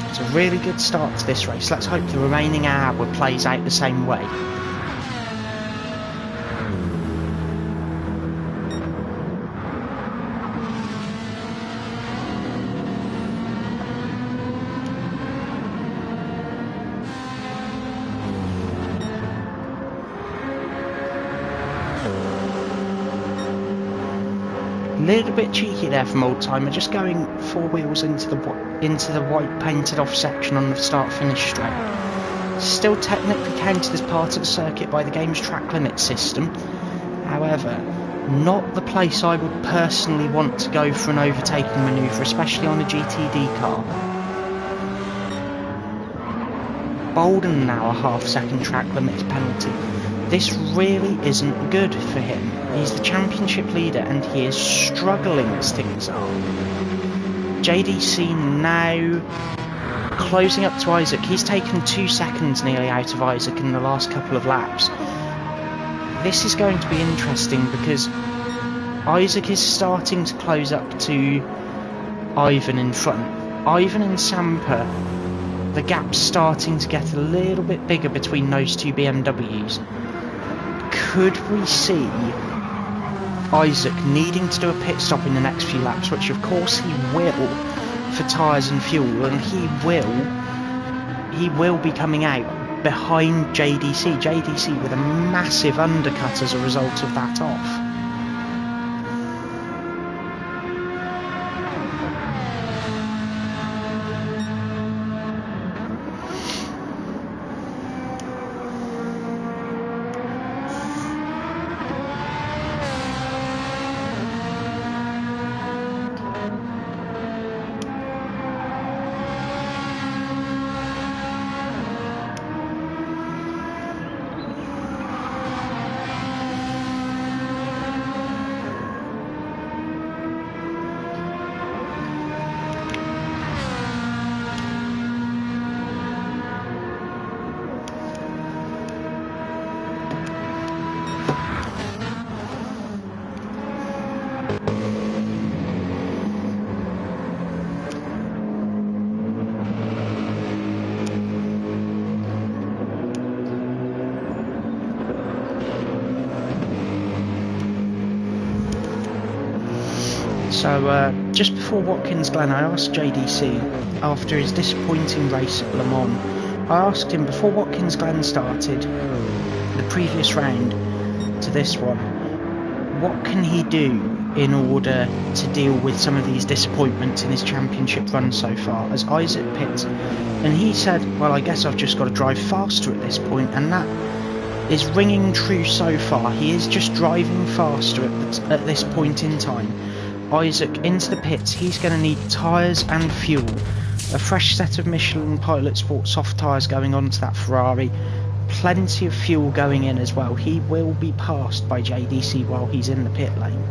It's a really good start to this race. Let's hope the remaining hour plays out the same way. Little bit cheeky there from Old Timer, just going 4 wheels into the white painted off section on the start-finish straight. Still technically counted as part of the circuit by the game's track limit system. However, not the place I would personally want to go for an overtaking manoeuvre, especially on a GTD car. Bolden now a ½ second track limit penalty. This really isn't good for him. He's the championship leader and he is struggling as things are. JDC now closing up to Isaac. He's taken 2 seconds nearly out of Isaac in the last couple of laps. This is going to be interesting because Isaac is starting to close up to Ivan in front. Ivan and Sampa, the gap's starting to get a little bit bigger between those two BMWs. Could we see Isaac needing to do a pit stop in the next few laps, which of course he will for tyres and fuel, and he will be coming out behind JDC with a massive undercut as a result of that off. So just before Watkins Glen, I asked JDC, after his disappointing race at Le Mans, I asked him before Watkins Glen started, the previous round to this one, what can he do in order to deal with some of these disappointments in his championship run so far as Isaac pits, and he said, well, I guess I've just got to drive faster at this point, and that is ringing true so far. He is just driving faster at this point in time. Isaac into the pits, he's going to need tyres and fuel, a fresh set of Michelin Pilot Sport soft tyres going onto that Ferrari, plenty of fuel going in as well. He will be passed by JDC while he's in the pit lane.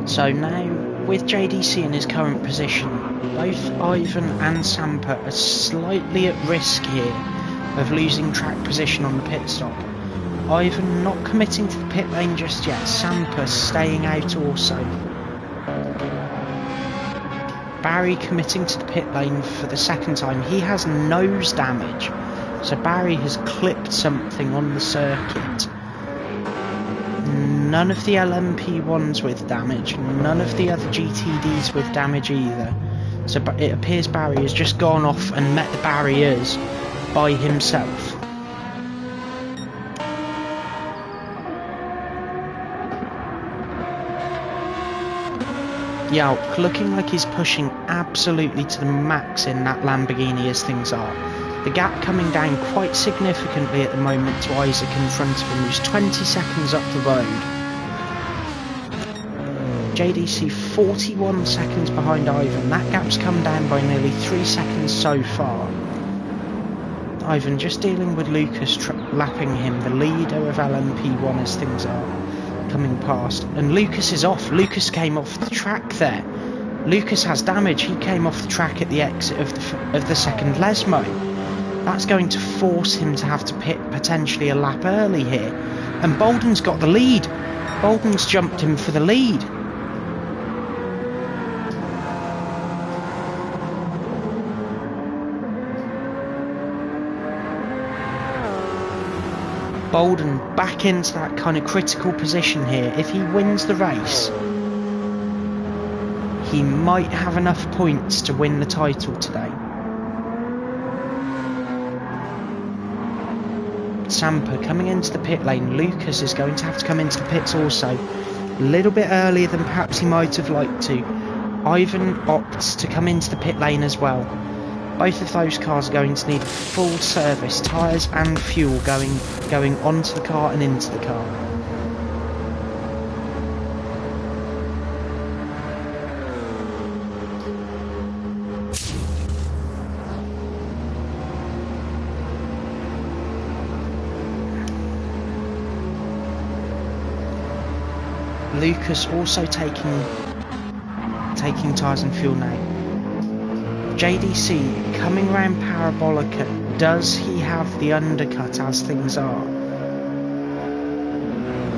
So now, with JDC in his current position, both Ivan and Sampa are slightly at risk here of losing track position on the pit stop. Ivan not committing to the pit lane just yet, Sampa staying out also. Barry committing to the pit lane for the second time. He has nose damage, so Barry has clipped something on the circuit. None of the LMP1s with damage, none of the other GTDs with damage either. So it appears Barry has just gone off and met the barriers by himself. Yeah, looking like he's pushing absolutely to the max in that Lamborghini as things are. The gap coming down quite significantly at the moment to Isaac in front of him, who's 20 seconds up the road. JDC 41 seconds behind Ivan. That gap's come down by nearly 3 seconds so far. Ivan just dealing with Lucas lapping him, the leader of LMP1 as things are coming past. And Lucas is off. Lucas came off the track there. Lucas has damage. He came off the track at the exit of the second Lesmo. That's going to force him to have to pit potentially a lap early here. And Bolden's got the lead. Bolden's jumped him for the lead. Bolden back into that kind of critical position here. If he wins the race, he might have enough points to win the title today. Sampa coming into the pit lane. Lucas is going to have to come into the pits also. A little bit earlier than perhaps he might have liked to. Ivan opts to come into the pit lane as well. Both of those cars are going to need full service, tyres and fuel going onto the car and into the car. Lucas also taking tyres and fuel now. JDC coming around Parabolica. Does he have the undercut as things are?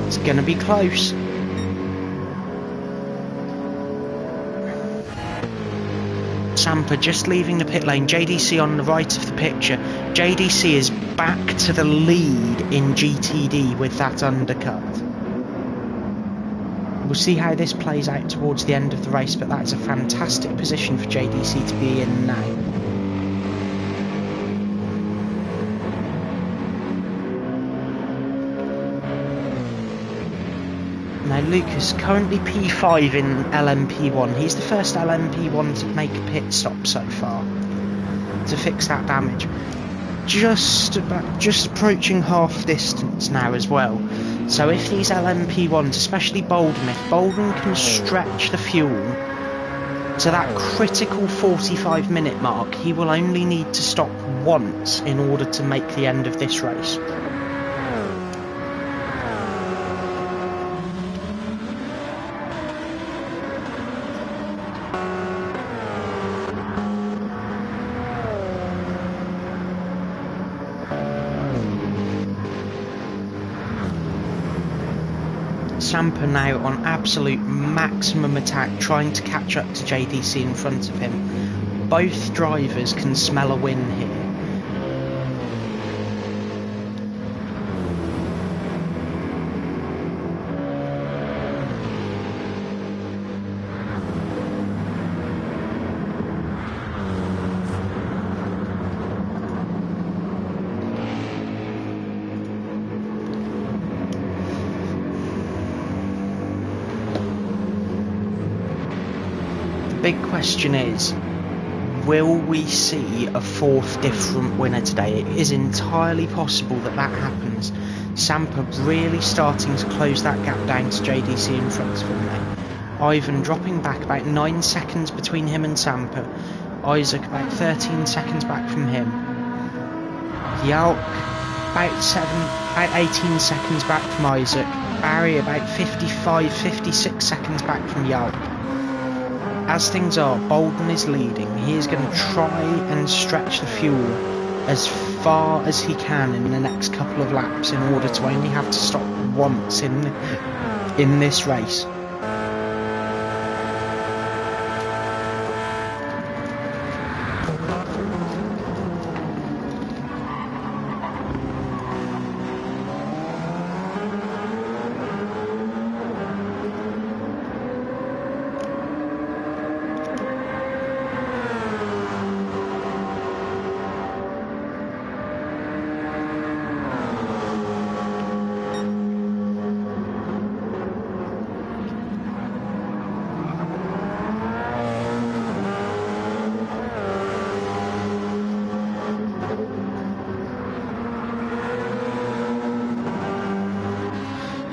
It's going to be close. Sampa just leaving the pit lane. JDC on the right of the picture. JDC is back to the lead in GTD with that undercut. We'll see how this plays out towards the end of the race, but that is a fantastic position for JDC to be in now. Now Lucas, currently P5 in LMP1. He's the first LMP1 to make a pit stop so far. to fix that damage. Just approaching half distance now as well. So if these LMP1s, especially Bolden, if Bolden can stretch the fuel to that critical 45-minute mark, he will only need to stop once in order to make the end of this race. Samper now on absolute maximum attack, trying to catch up to JDC in front of him. Both drivers can smell a win here. Big question is, will we see a fourth different winner today? It is entirely possible that that happens. Samper really starting to close that gap down to JDC in front of him now. Ivan dropping back about 9 seconds between him and Samper. Isaac about 13 seconds back from him. Yalk about 18 seconds back from Isaac. Barry about 56 seconds back from Yalk. As things are, Bolden is leading. He is going to try and stretch the fuel as far as he can in the next couple of laps in order to only have to stop once in this race.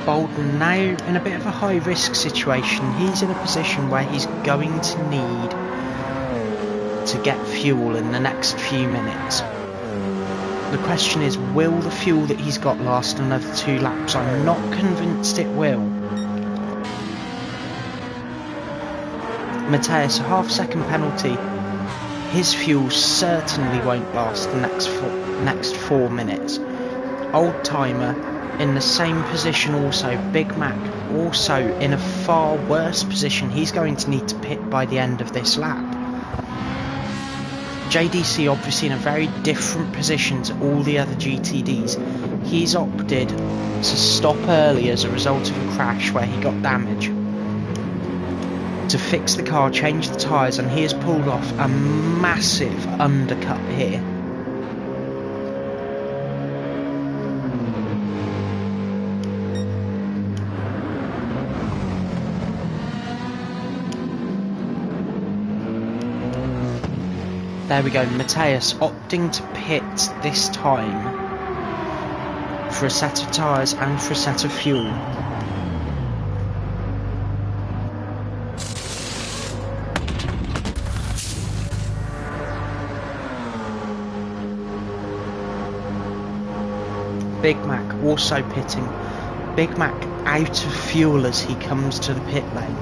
Bolden now in a bit of a high risk situation. He's in a position where he's going to need to get fuel in the next few minutes. The question is, will the fuel that he's got last another 2 laps? I'm not convinced it will. Mateus, a half-second penalty. His fuel certainly won't last the next 4 minutes. Old Timer in the same position also. Big Mac also in a far worse position. He's going to need to pit by the end of this lap. JDC obviously in a very different position to all the other GTDs. He's opted to stop early as a result of a crash where he got damage, to fix the car, change the tyres, and he has pulled off a massive undercut here. There we go, Mateus opting to pit this time for a set of tyres and for a set of fuel. Big Mac also pitting. Big Mac out of fuel as he comes to the pit lane.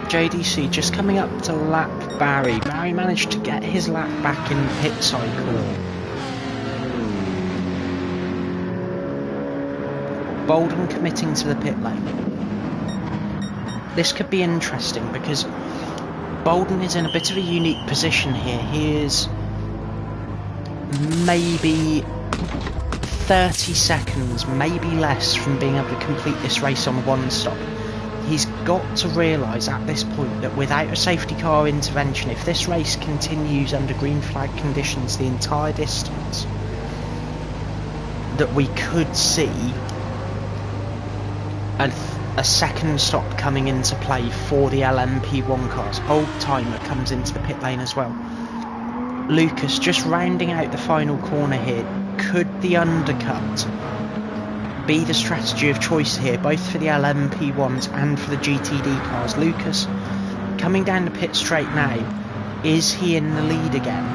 JDC just coming up to lap Barry. Barry managed to get his lap back in the pit cycle. Bolden committing to the pit lane. This could be interesting because Bolden is in a bit of a unique position here. He is maybe 30 seconds, maybe less, from being able to complete this race on one stop. He's got to realise at this point that without a safety car intervention, if this race continues under green flag conditions the entire distance, that we could see a second stop coming into play for the LMP1 cars. Old Timer comes into the pit lane as well. Lucas just rounding out the final corner here. Could the undercut be the strategy of choice here, both for the LMP1s and for the GTD cars? Lucas coming down the pit straight now. Is he in the lead again?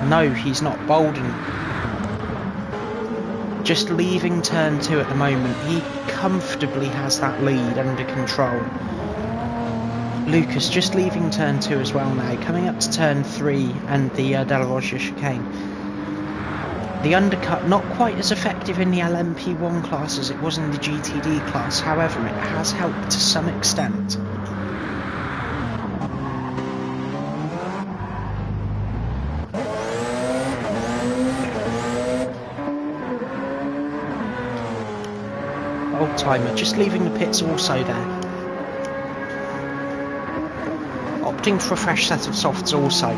No, he's not. Bolden just leaving turn 2 at the moment. He comfortably has that lead under control. Lucas just leaving turn 2 as well now, coming up to turn 3 and the Della Roggia chicane. The undercut not quite as effective in the LMP1 class as it was in the GTD class, however it has helped to some extent. Old Timer just leaving the pits also there. Opting for a fresh set of softs also.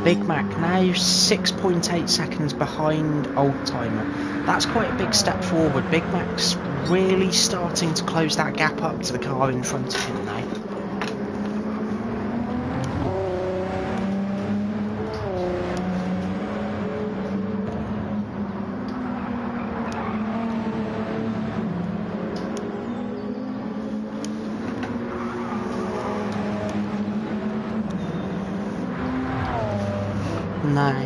Big Mac now 6.8 seconds behind Old Timer. That's quite a big step forward. Big Mac's really starting to close that gap up to the car in front of him now. Now,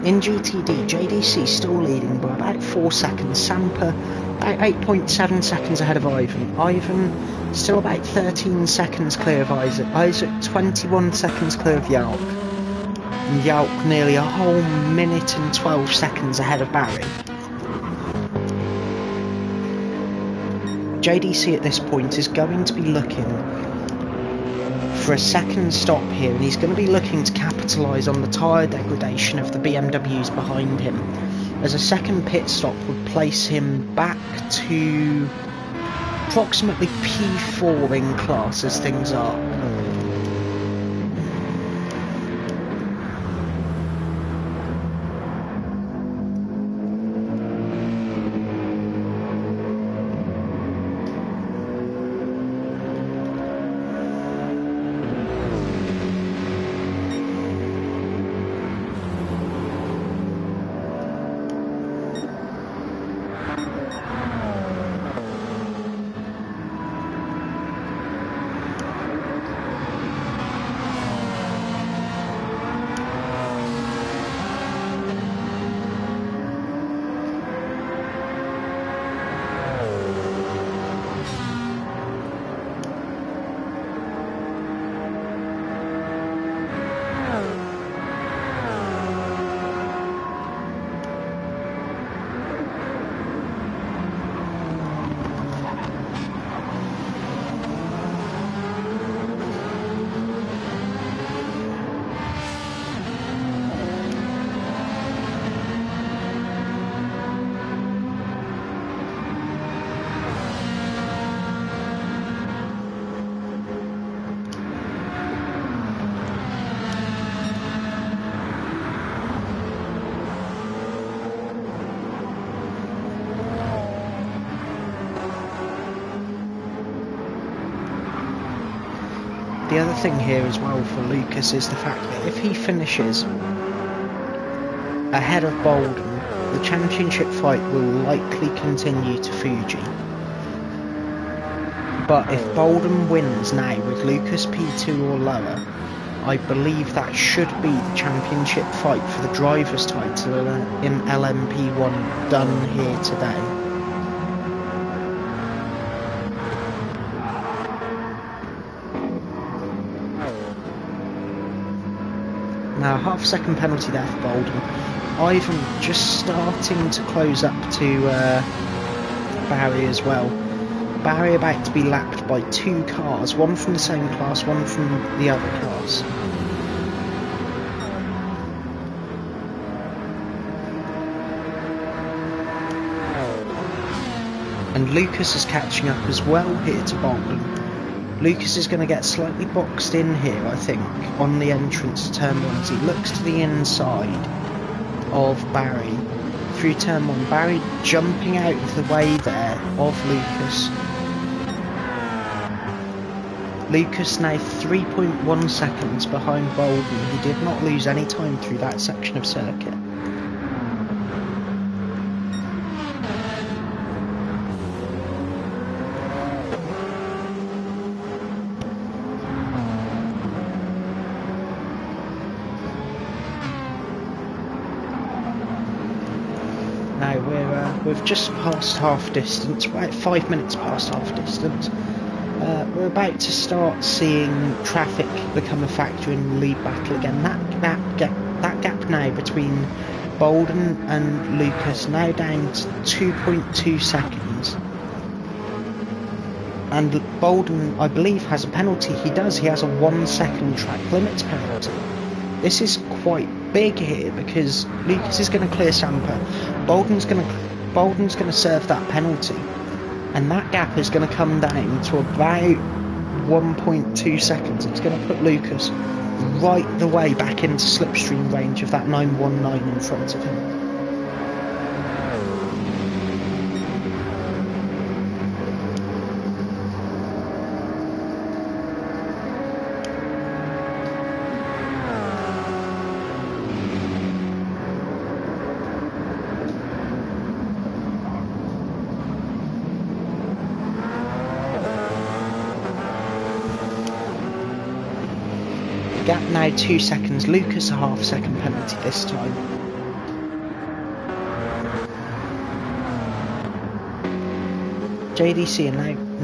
in GTD, JDC still leading by about 4 seconds. Sampa about 8.7 seconds ahead of Ivan. Ivan still about 13 seconds clear of Isaac. Isaac 21 seconds clear of Yalk. And Yalk nearly a whole minute and 12 seconds ahead of Barry. JDC at this point is going to be looking for a second stop here, and he's going to be looking to capitalise on the tyre degradation of the BMWs behind him, as a second pit stop would place him back to approximately P4 in class as things are. The other thing here as well for Lucas is the fact that if he finishes ahead of Bolden, the championship fight will likely continue to Fuji. But if Bolden wins now with Lucas P2 or lower, I believe that should be the championship fight for the driver's title in LMP1 done here today. Now, half-second penalty there for Bolden. Ivan just starting to close up to Barry as well. Barry about to be lapped by two cars, one from the same class, one from the other cars. And Lucas is catching up as well here to Bolden. Lucas is going to get slightly boxed in here, I think, on the entrance to turn 1 as he looks to the inside of Barry through turn 1. Barry jumping out of the way there of Lucas. Lucas now 3.1 seconds behind Bolden. He did not lose any time through that section of circuit. Now we've just passed half distance, about 5 minutes past half distance. We're about to start seeing traffic become a factor in the lead battle again. That gap now between Bolden and Lucas now down to 2.2 seconds. And Bolden, I believe, has a penalty. He does. He has a 1 second track limits penalty. This is quite big here because Lucas is going to clear Samper. Bolden's going to serve that penalty, and that gap is going to come down to about 1.2 seconds. It's going to put Lucas right the way back into slipstream range of that 919 in front of him. Gap now 2 seconds. Lucas a half second penalty this time. JDC are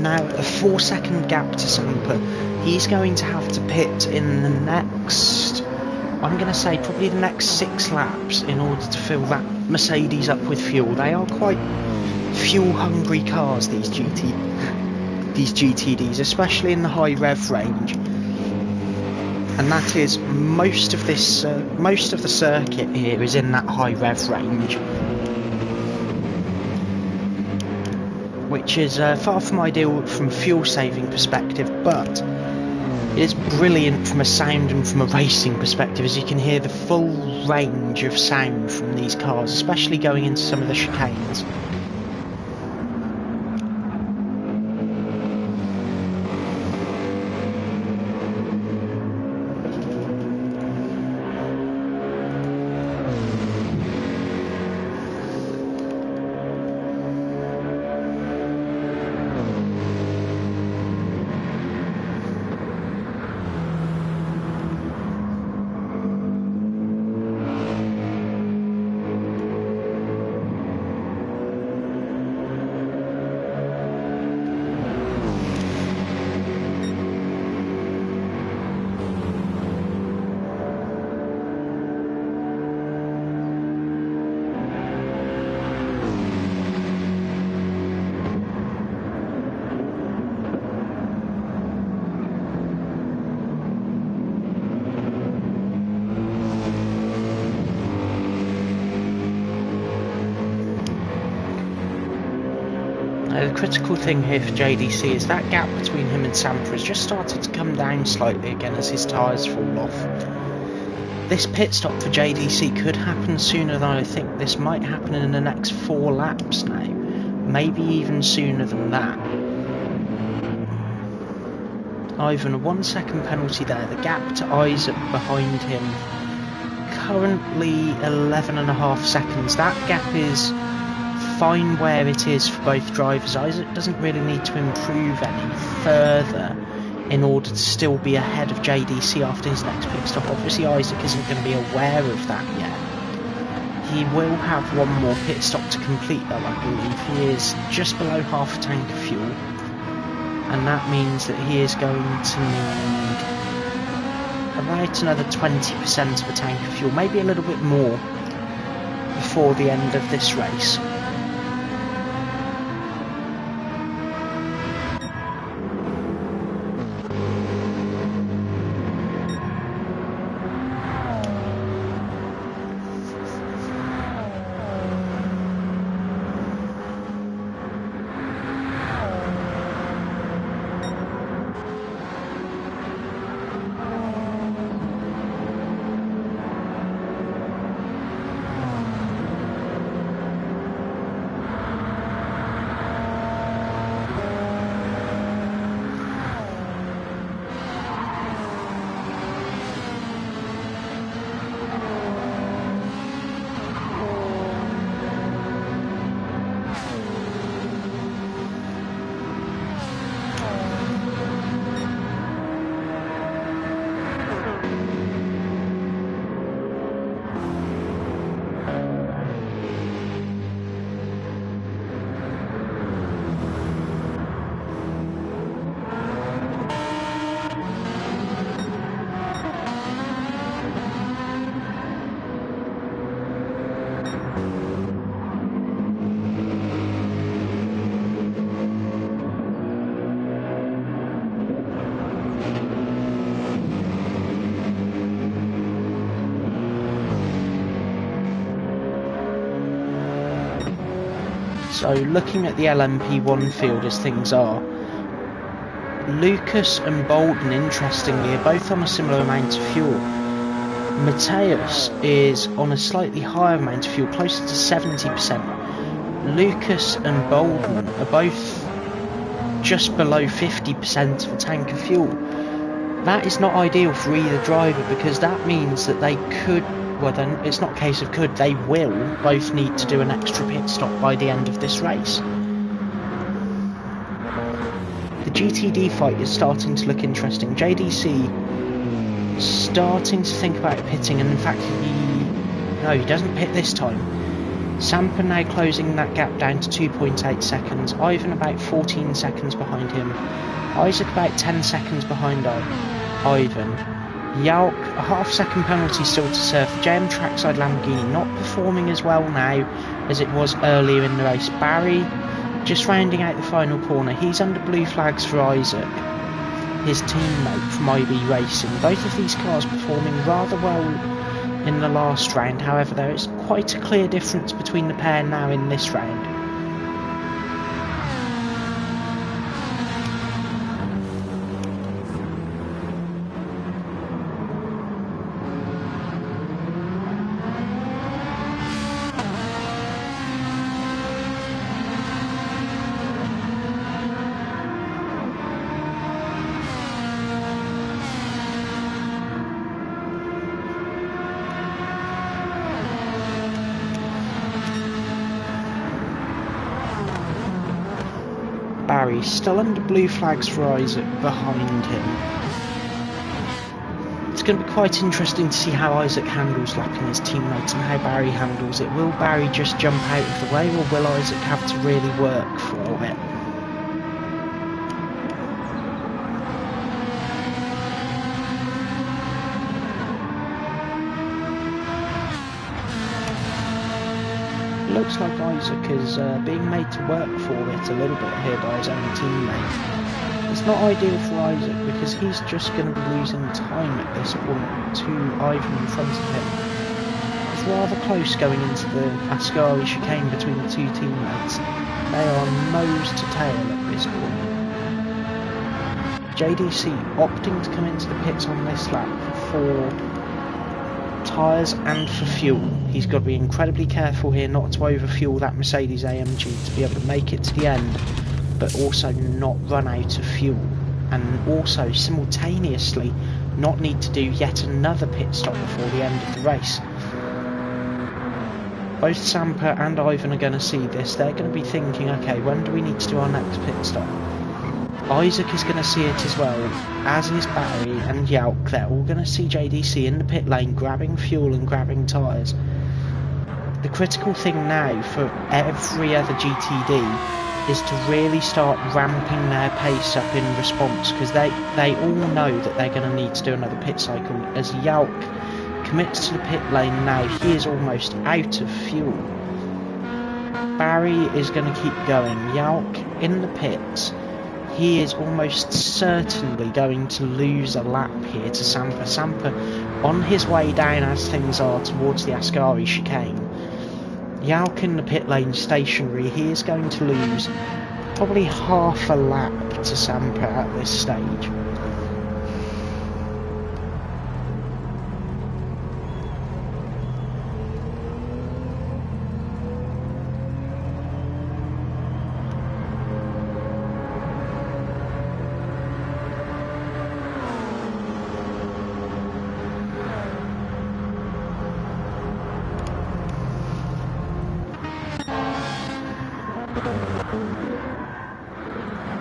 now a 4 second gap to Samper. He's going to have to pit in the next, I'm going to say probably the next 6 laps in order to fill that Mercedes up with fuel. They are quite fuel hungry cars, these GTDs, especially in the high rev range. And that is most of the circuit here is in that high rev range, which is far from ideal from a fuel saving perspective, but it is brilliant from a sound and from a racing perspective, as you can hear the full range of sound from these cars, especially going into some of the chicanes. The critical thing here for JDC is that gap between him and Samper has just started to come down slightly again as his tyres fall off. This pit stop for JDC could happen sooner than I think. This might happen in the next 4 laps now, maybe even sooner than that. Ivan, a 1 second penalty there. The gap to Isaac behind him, currently 11.5 seconds. That gap is fine where it is for both drivers. Isaac doesn't really need to improve any further in order to still be ahead of JDC after his next pit stop. Obviously Isaac isn't going to be aware of that yet. He will have one more pit stop to complete though, I believe. He is just below half a tank of fuel, and that means that he is going to need about another 20% of a tank of fuel, maybe a little bit more, before the end of this race. So looking at the LMP1 field as things are, Lucas and Bolden, interestingly, are both on a similar amount of fuel. Mateus is on a slightly higher amount of fuel, closer to 70%. Lucas and Bolden are both just below 50% of a tank of fuel. That is not ideal for either driver, because that means that they could, well then, it's not a case of could, they will both need to do an extra pit stop by the end of this race. The GTD fight is starting to look interesting. JDC starting to think about pitting, and in fact he doesn't pit this time. Samper now closing that gap down to 2.8 seconds, Ivan about 14 seconds behind him, Isaac about 10 seconds behind Ivan. Yalk, a half-second penalty still to serve. The JM Trackside Lamborghini not performing as well now as it was earlier in the race. Barry just rounding out the final corner. He's under blue flags for Isaac, his teammate from IB Racing. Both of these cars performing rather well in the last round. However, there is quite a clear difference between the pair now in this round. Barry still under blue flags for Isaac behind him. It's going to be quite interesting to see how Isaac handles lapping his teammates and how Barry handles it. Will Barry just jump out of the way, or will Isaac have to really work for it? Looks like Isaac is being made to work for it a little bit here by his own teammate. It's not ideal for Isaac, because he's just going to be losing time at this point to Ivan in front of him. It's rather close going into the Ascari chicane between the two teammates. They are nose to tail at this point. JDC opting to come into the pits on this lap for tyres and for fuel. He's got to be incredibly careful here not to overfuel that Mercedes AMG to be able to make it to the end, but also not run out of fuel, and also simultaneously not need to do yet another pit stop before the end of the race. Both Samper and Ivan are going to see this. They're going to be thinking, okay, when do we need to do our next pit stop? Isaac is going to see it as well, as is Barry and Yelk. They're all going to see JDC in the pit lane grabbing fuel and grabbing tyres. The critical thing now for every other GTD is to really start ramping their pace up in response, because they all know that they're going to need to do another pit cycle. As Yelk commits to the pit lane now, he is almost out of fuel. Barry is going to keep going. Yelk in the pits. He is almost certainly going to lose a lap here to Sampa. Sampa on his way down, as things are, towards the Ascari chicane. Yelk in the pit lane stationary. He is going to lose probably half a lap to Sampa at this stage.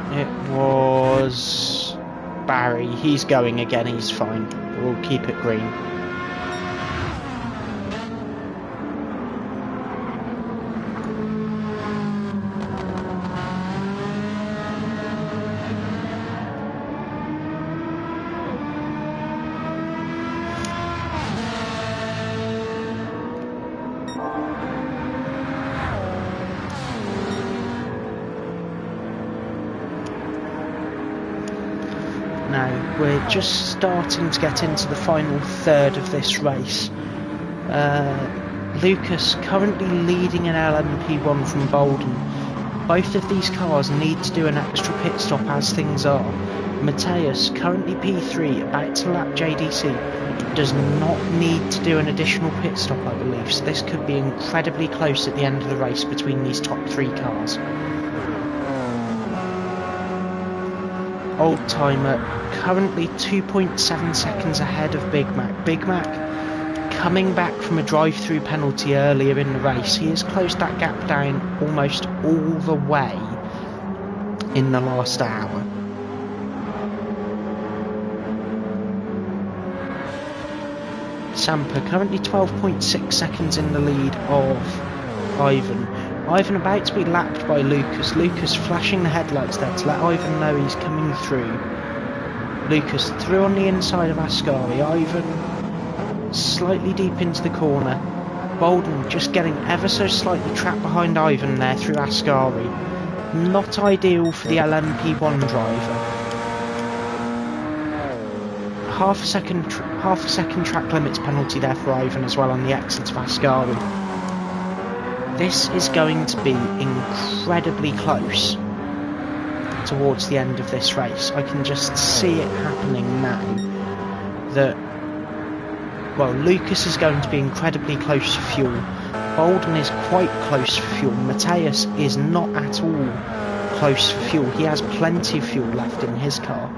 It was Barry. He's going again, he's fine. We'll keep it green. Now, we're just starting to get into the final third of this race. Lucas currently leading an LMP1 from Bolden. Both of these cars need to do an extra pit stop as things are. Mateus, currently P3, about to lap JDC, does not need to do an additional pit stop, I believe, so this could be incredibly close at the end of the race between these top three cars. Old Timer currently 2.7 seconds ahead of Big Mac. Big Mac coming back from a drive-through penalty earlier in the race. He has closed that gap down almost all the way in the last hour. Sampa currently 12.6 seconds in the lead of Ivan. Ivan about to be lapped by Lucas. Lucas flashing the headlights there to let Ivan know he's coming through. Lucas through on the inside of Ascari. Ivan slightly deep into the corner. Bolden just getting ever so slightly trapped behind Ivan there through Ascari. Not ideal for the LMP1 driver. Half a second track limits penalty there for Ivan as well on the exit of Ascari. This is going to be incredibly close towards the end of this race. I can just see it happening now. That, well, Lucas is going to be incredibly close to fuel. Bolden is quite close for fuel. Mateus is not at all close for fuel. He has plenty of fuel left in his car.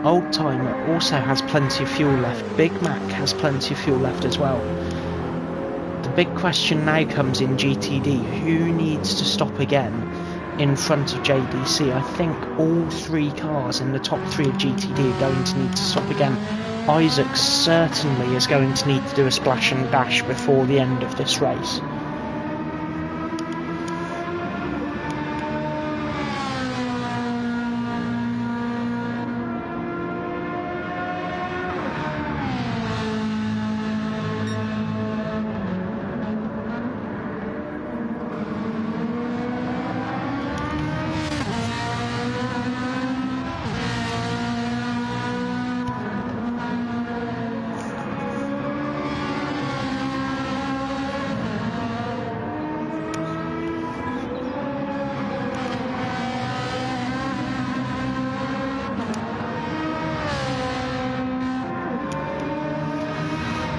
Old Timer also has plenty of fuel left. Big Mac has plenty of fuel left as well. The big question now comes in GTD. Who needs to stop again in front of JDC? I think all three cars in the top three of GTD are going to need to stop again. Isaac certainly is going to need to do a splash and dash before the end of this race.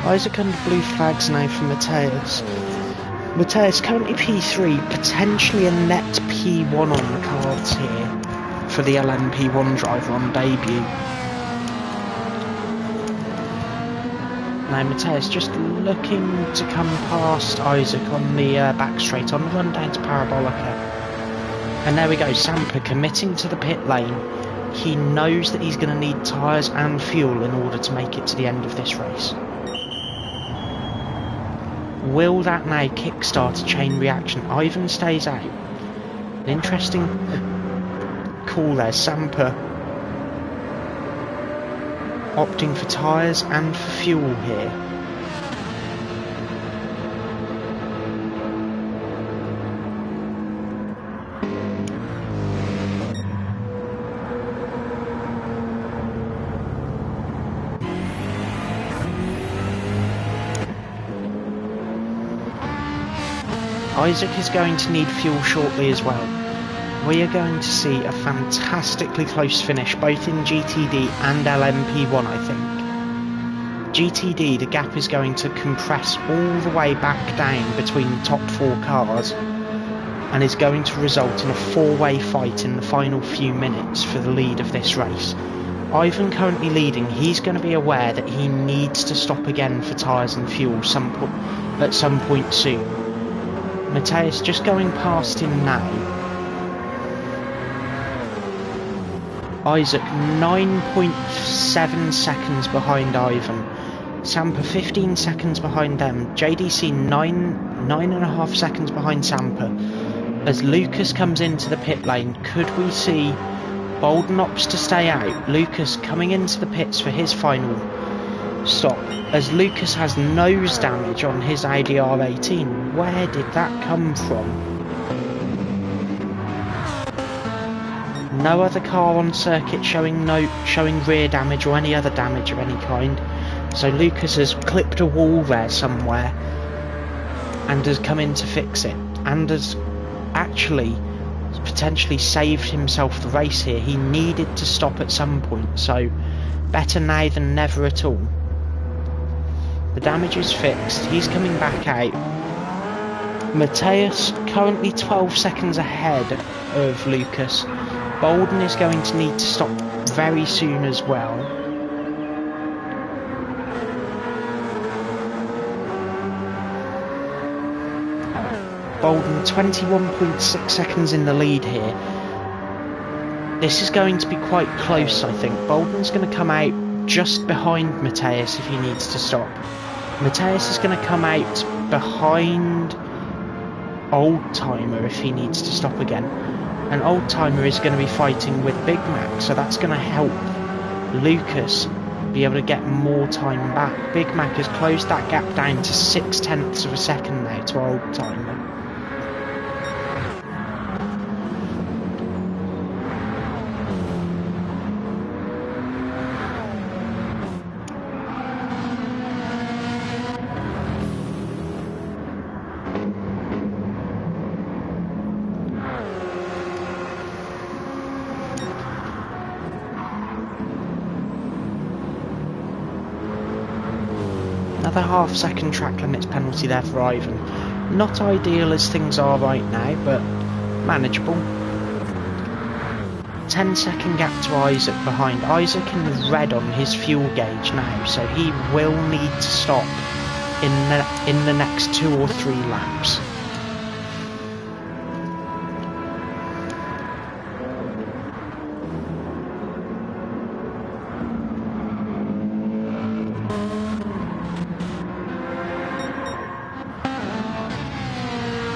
Isaac under blue flags now for Mateus. Mateus currently P3, potentially a net P1 on the cards here for the LMP1 driver on debut. Now Mateus just looking to come past Isaac on the back straight on the run down to Parabolica. And there we go, Samper committing to the pit lane. He knows that he's going to need tyres and fuel in order to make it to the end of this race. Will that now kickstart a chain reaction? Ivan stays out. An interesting call there. Samper opting for tyres and for fuel here. Isaac is going to need fuel shortly as well. We are going to see a fantastically close finish both in GTD and LMP1, I think. GTD, the gap is going to compress all the way back down between the top 4 cars and is going to result in a 4-way fight in the final few minutes for the lead of this race. Ivan currently leading. He's going to be aware that he needs to stop again for tyres and fuel at some point soon. Matthias just going past him now. Isaac 9.7 seconds behind Ivan. Samper 15 seconds behind them. JDC 9.5 seconds behind Samper. As Lucas comes into the pit lane, could we see Bolden opts to stay out? Lucas coming into the pits for his final stop, as Lucas has nose damage on his Audi R18. Where did that come from? No other car on circuit showing rear damage or any other damage of any kind. So Lucas has clipped a wall there somewhere and has come in to fix it, and has actually potentially saved himself the race here. He needed to stop at some point, so better now than never at all. The damage is fixed. He's coming back out. Matthias currently 12 seconds ahead of Lucas. Bolden is going to need to stop very soon as well. Bolden 21.6 seconds in the lead here. This is going to be quite close, I think. Bolden's going to come out just behind Matthias if he needs to stop. Matthias is going to come out behind Oldtimer if he needs to stop again. And Oldtimer is going to be fighting with Big Mac, so that's going to help Lucas be able to get more time back. Big Mac has closed that gap down to 0.6 of a second now to Oldtimer. Another half-second track limits penalty there for Ivan. Not ideal as things are right now, but manageable. 10-second gap to Isaac behind. Isaac in the red on his fuel gauge now, so he will need to stop in the next 2 or 3 laps.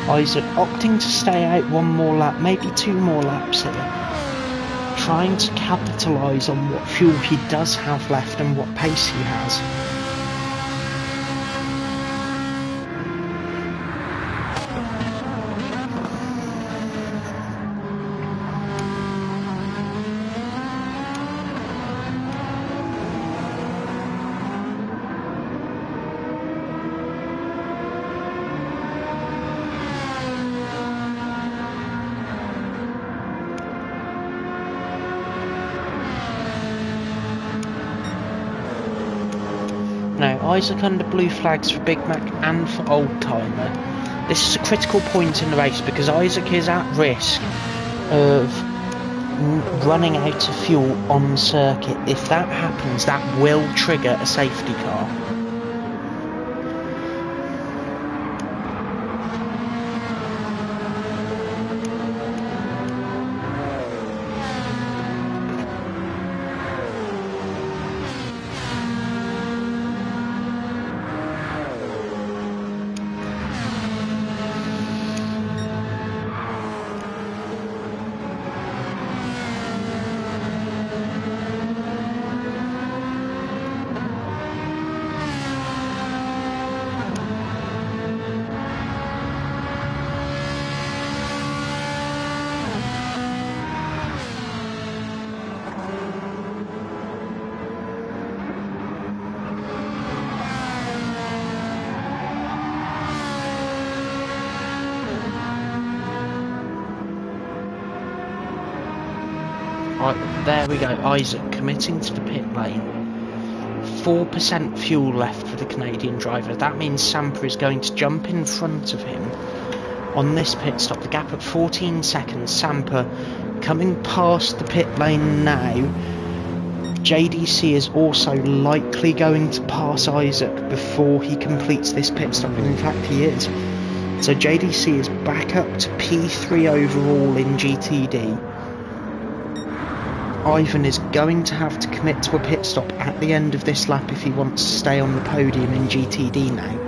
Isaac opting to stay out 1 more lap, maybe 2 more laps here. Trying to capitalise on what fuel he does have left and what pace he has. Now, Isaac under blue flags for Big Mac and for Oldtimer. This is a critical point in the race because Isaac is at risk of running out of fuel on circuit. If that happens, that will trigger a safety car. there we go, Isaac committing to the pit lane. 4% fuel left for the Canadian driver. That means Sampa is going to jump in front of him on this pit stop. The gap at 14 seconds. Sampa coming past the pit lane now. JDC is also likely going to pass Isaac before he completes this pit stop, and in fact he is. So JDC is back up to P3 overall in GTD. Ivan is going to have to commit to a pit stop at the end of this lap if he wants to stay on the podium in GTD now.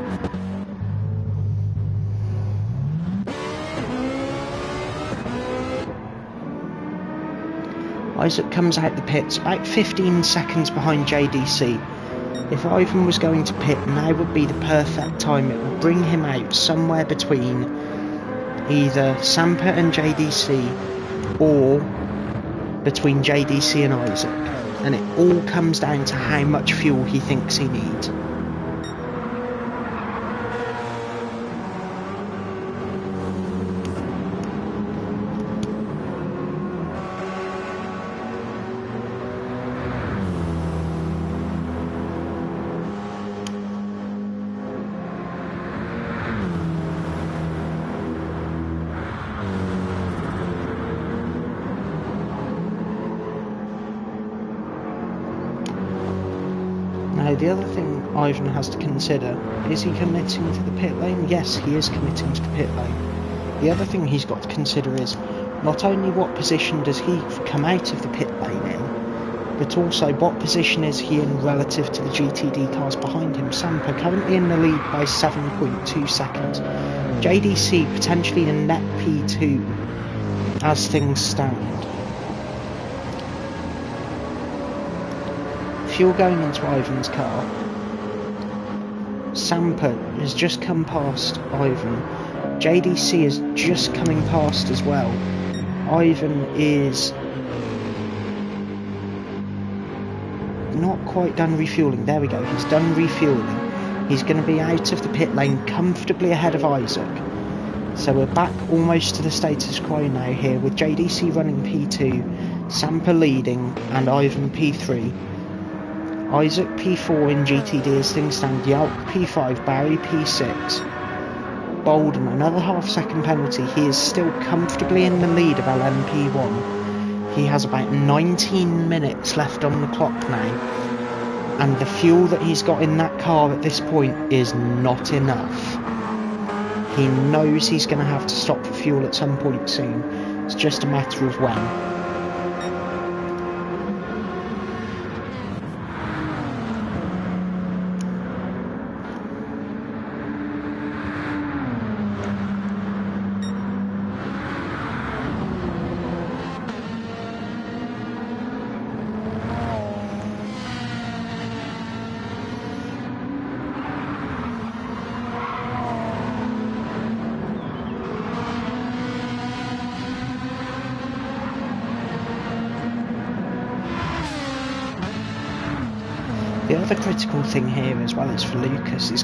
Isaac comes out the pits about 15 seconds behind JDC. If Ivan was going to pit, now would be the perfect time. It would bring him out somewhere between either Sampa and JDC or between JDC and Isaac, and it all comes down to how much fuel he thinks he needs. Now, the other thing Ivan has to consider, is he committing to the pit lane? Yes, he is committing to the pit lane. The other thing he's got to consider is not only what position does he come out of the pit lane in, but also what position is he in relative to the GTD cars behind him. Sampa currently in the lead by 7.2 seconds. JDC potentially in net P2 as things stand. Fuel going into Ivan's car. Sampa has just come past Ivan. JDC is just coming past as well. Ivan is not quite done refuelling. There we go, he's done refuelling. He's going to be out of the pit lane comfortably ahead of Isaac. So we're back almost to the status quo now here, with JDC running P2, Sampa leading and Ivan P3. Isaac P4 in GTD as things stand, Yalk P5, Barry P6. Bolden, another half-second penalty. He is still comfortably in the lead of LMP1. He has about 19 minutes left on the clock now, and the fuel that he's got in that car at this point is not enough. He knows he's going to have to stop for fuel at some point soon. It's just a matter of when. The other critical thing here as well is for Lucas is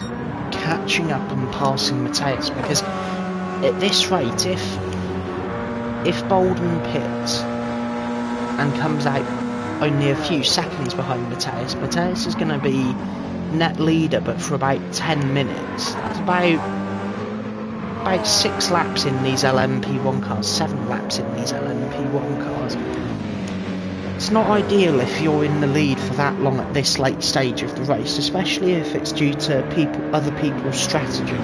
catching up and passing Mateus, because at this rate, if Bolden pits and comes out only a few seconds behind Mateus, Mateus is going to be net leader but for about 10 minutes. That's about 6 laps in these LMP1 cars, 7 laps in these LMP1 cars. It's not ideal if you're in the lead for that long at this late stage of the race, especially if it's due to other people's strategy.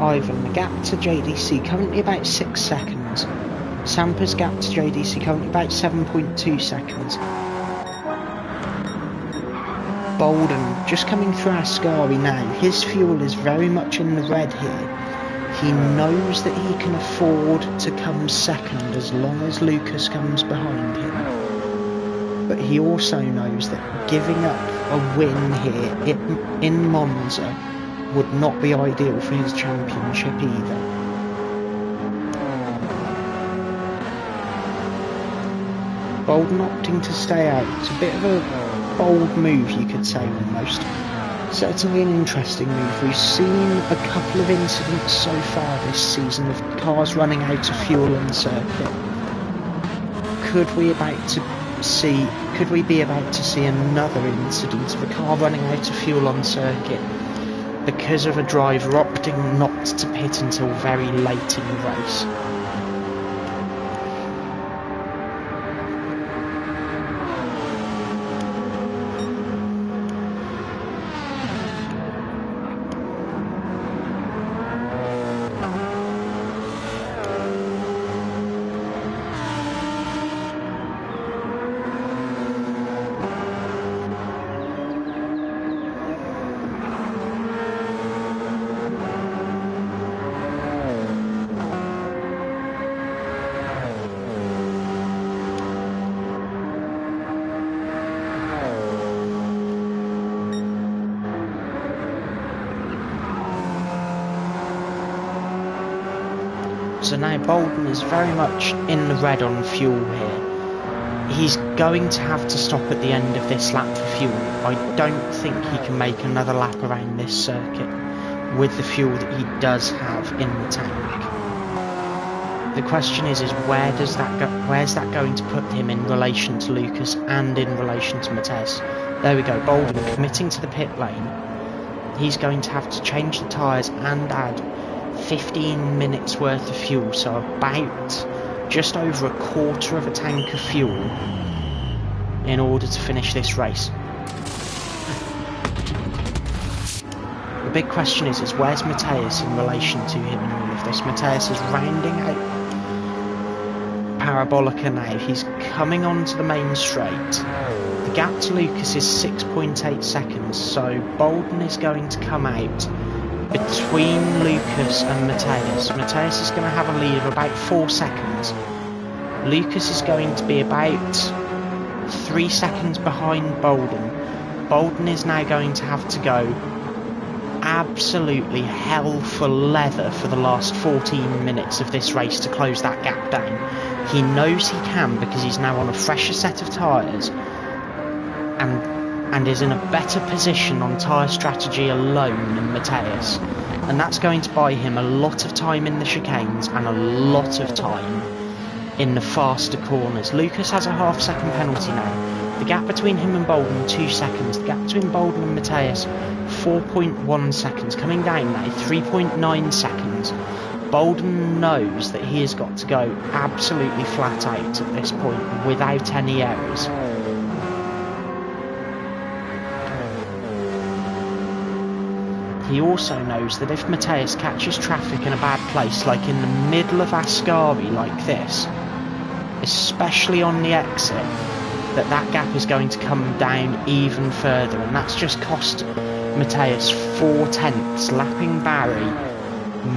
Ivan, the gap to JDC currently about 6 seconds. Sampa's gap to JDC currently about 7.2 seconds. Bolden just coming through Ascari now. His fuel is very much in the red here. He knows that he can afford to come second as long as Lucas comes behind him. but he also knows that giving up a win here in Monza would not be ideal for his championship either. Bolden opting to stay out. It's a bit of a bold move, you could say, almost. Certainly an interesting move. We've seen a couple of incidents so far this season of cars running out of fuel on circuit. Could we be about to see another incident of a car running out of fuel on circuit because of a driver opting not to pit until very late in the race? So now Bolden is very much in the red on fuel here. He's going to have to stop at the end of this lap for fuel. I don't think he can make another lap around this circuit with the fuel that he does have in the tank. The question is where's that going to put him in relation to Lucas and in relation to Matthias? There we go, Bolden committing to the pit lane. He's going to have to change the tyres and add 15 minutes worth of fuel, so about just over a quarter of a tank of fuel in order to finish this race. The big question is where's Matthias in relation to him in all of this? Matthias is rounding out Parabolica now. He's coming onto the main straight. The gap to Lucas is 6.8 seconds, so Bolden is going to come out between Lucas and Matthias. Matthias is going to have a lead of about 4 seconds. Lucas is going to be about 3 seconds behind Bolden. Bolden is now going to have to go absolutely hell for leather for the last 14 minutes of this race to close that gap down. He knows he can because he's now on a fresher set of tyres and is in a better position on tyre strategy alone than Matthias, and that's going to buy him a lot of time in the chicanes and a lot of time in the faster corners. Lucas has a half-second penalty now. The gap between him and Bolden, 2 seconds. The gap between Bolden and Matthias, 4.1 seconds. Coming down now, 3.9 seconds. Bolden knows that he has got to go absolutely flat out at this point without any errors. He also knows that if Matthias catches traffic in a bad place, like in the middle of Ascari like this, especially on the exit, that gap is going to come down even further, and that's just cost Matthias 4 tenths. Lapping Barry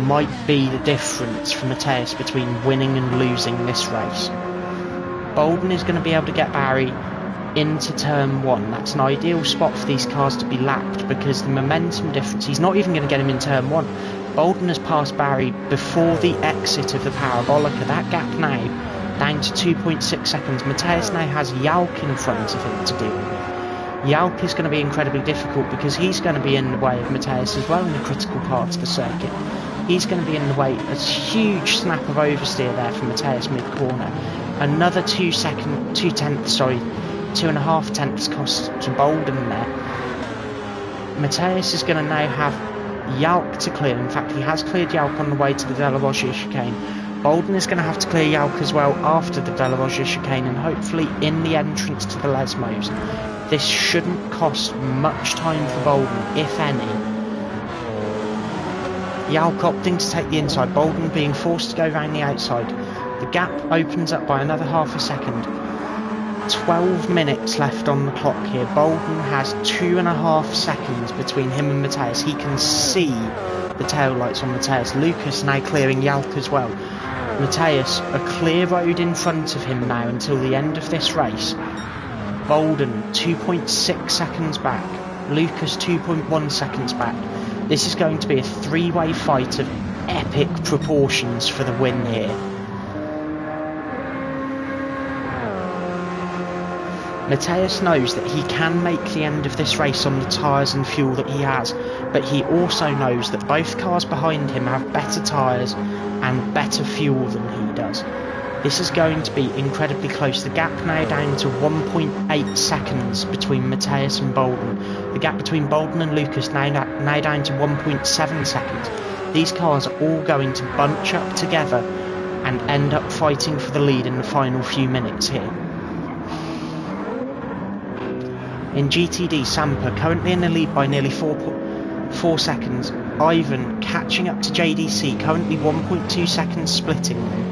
might be the difference for Matthias between winning and losing this race. Bolden is going to be able to get Barry into turn 1. That's an ideal spot for these cars to be lapped because the momentum difference, he's not even going to get him in turn 1. Bolden has passed Barry before the exit of the Parabolica. That gap now down to 2.6 seconds. Matthias now has Jalk in front of him to deal with. Jalk is going to be incredibly difficult because he's going to be in the way of Matthias as well in a critical part of the circuit. He's going to be in the way. A huge snap of oversteer there from Matthias mid-corner. Another 2.5 tenths cost to Bolden there. Matthias is going to now have Jalk to clear. In fact, he has cleared Jalk on the way to the Della Roggia chicane. Bolden is going to have to clear Jalk as well after the Della Roggia chicane and hopefully in the entrance to the Lesmos. This shouldn't cost much time for Bolden, if any. Jalk opting to take the inside, Bolden being forced to go round the outside. The gap opens up by another half a second. 12 minutes left on the clock here. Bolden has 2.5 seconds between him and Matthias. He can see the tail lights on Matthias. Lucas now clearing Jalk as well. Matthias, a clear road in front of him now until the end of this race. Bolden 2.6 seconds back, Lucas 2.1 seconds back. This is going to be a three-way fight of epic proportions for the win here. Matheus knows that he can make the end of this race on the tyres and fuel that he has, but he also knows that both cars behind him have better tyres and better fuel than he does. This is going to be incredibly close. The gap now down to 1.8 seconds between Matheus and Bolden. The gap between Bolden and Lucas now down to 1.7 seconds. These cars are all going to bunch up together and end up fighting for the lead in the final few minutes here. In GTD, Sampa currently in the lead by nearly 4 seconds. Ivan catching up to JDC, currently 1.2 seconds splitting them.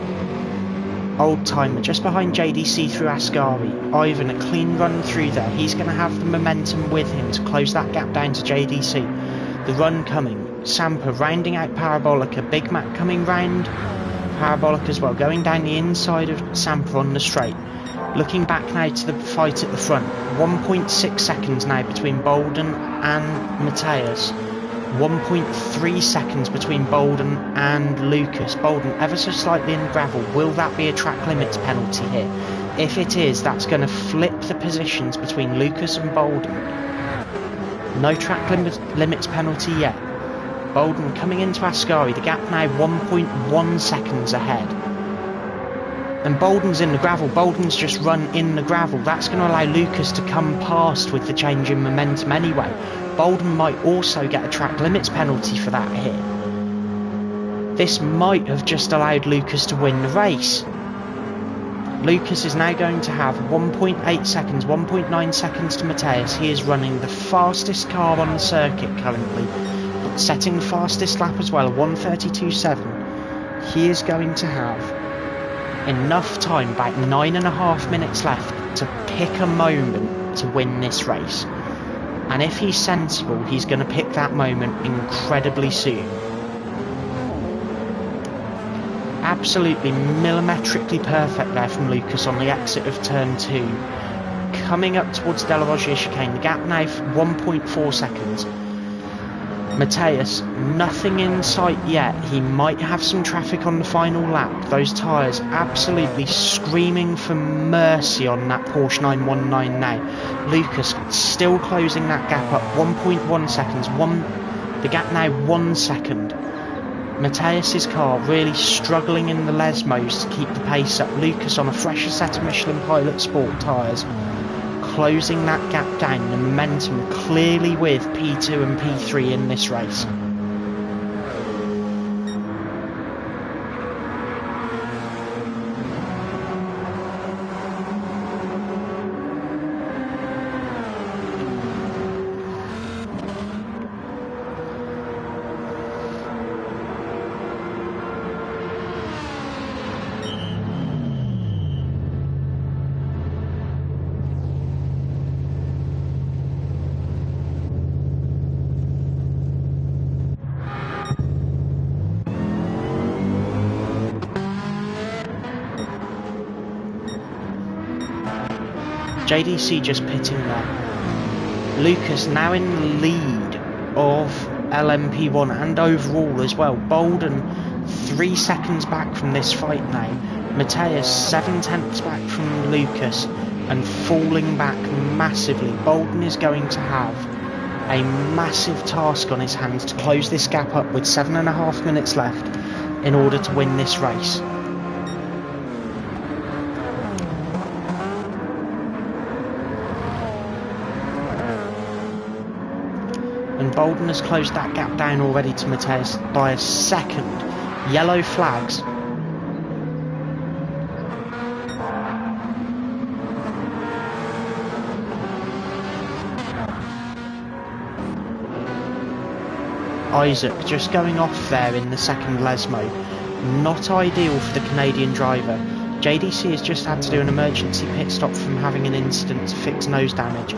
Old Timer just behind JDC through Ascari. Ivan a clean run through there. He's going to have the momentum with him to close that gap down to JDC. The run coming. Sampa rounding out Parabolica. Big Mac coming round Parabolica as well, going down the inside of Sampa on the straight. Looking back now to the fight at the front, 1.6 seconds now between Bolden and Matheus, 1.3 seconds between Bolden and Lucas. Bolden ever so slightly in gravel. Will that be a track limits penalty here? If it is, that's going to flip the positions between Lucas and Bolden. No track limits penalty yet. Bolden coming into Ascari, the gap now 1.1 seconds ahead. And Bolden's in the gravel. Bolden's just run in the gravel. That's going to allow Lucas to come past with the change in momentum anyway. Bolden might also get a track limits penalty for that here. This might have just allowed Lucas to win the race. Lucas is now going to have 1.8 seconds, 1.9 seconds to Matheus. He is running the fastest car on the circuit currently, setting the fastest lap as well, 1:32.7. He is going to have enough time, about 9.5 minutes left, to pick a moment to win this race. And if he's sensible, he's going to pick that moment incredibly soon. Absolutely millimetrically perfect there from Lucas on the exit of turn 2. Coming up towards De La Roggia chicane, the gap now 1.4 seconds. Matheus, nothing in sight yet. He might have some traffic on the final lap. Those tyres absolutely screaming for mercy on that Porsche 919 now. Lucas still closing that gap up, 1.1 seconds. The gap now 1 second. Matheus's car really struggling in the Lesmos to keep the pace up. Lucas on a fresher set of Michelin Pilot Sport tyres, closing that gap down. The momentum clearly with P2 and P3 in this race. JDC just pitting there. Lucas now in the lead of LMP1 and overall as well. Bolden 3 seconds back from this fight now. Matheus 7/10 back from Lucas and falling back massively. Bolden is going to have a massive task on his hands to close this gap up with 7.5 minutes left in order to win this race. And Bolden has closed that gap down already to Matheus by a second. Yellow flags. Isaac just going off there in the second Lesmo. Not ideal for the Canadian driver. JDC has just had to do an emergency pit stop from having an incident to fix nose damage.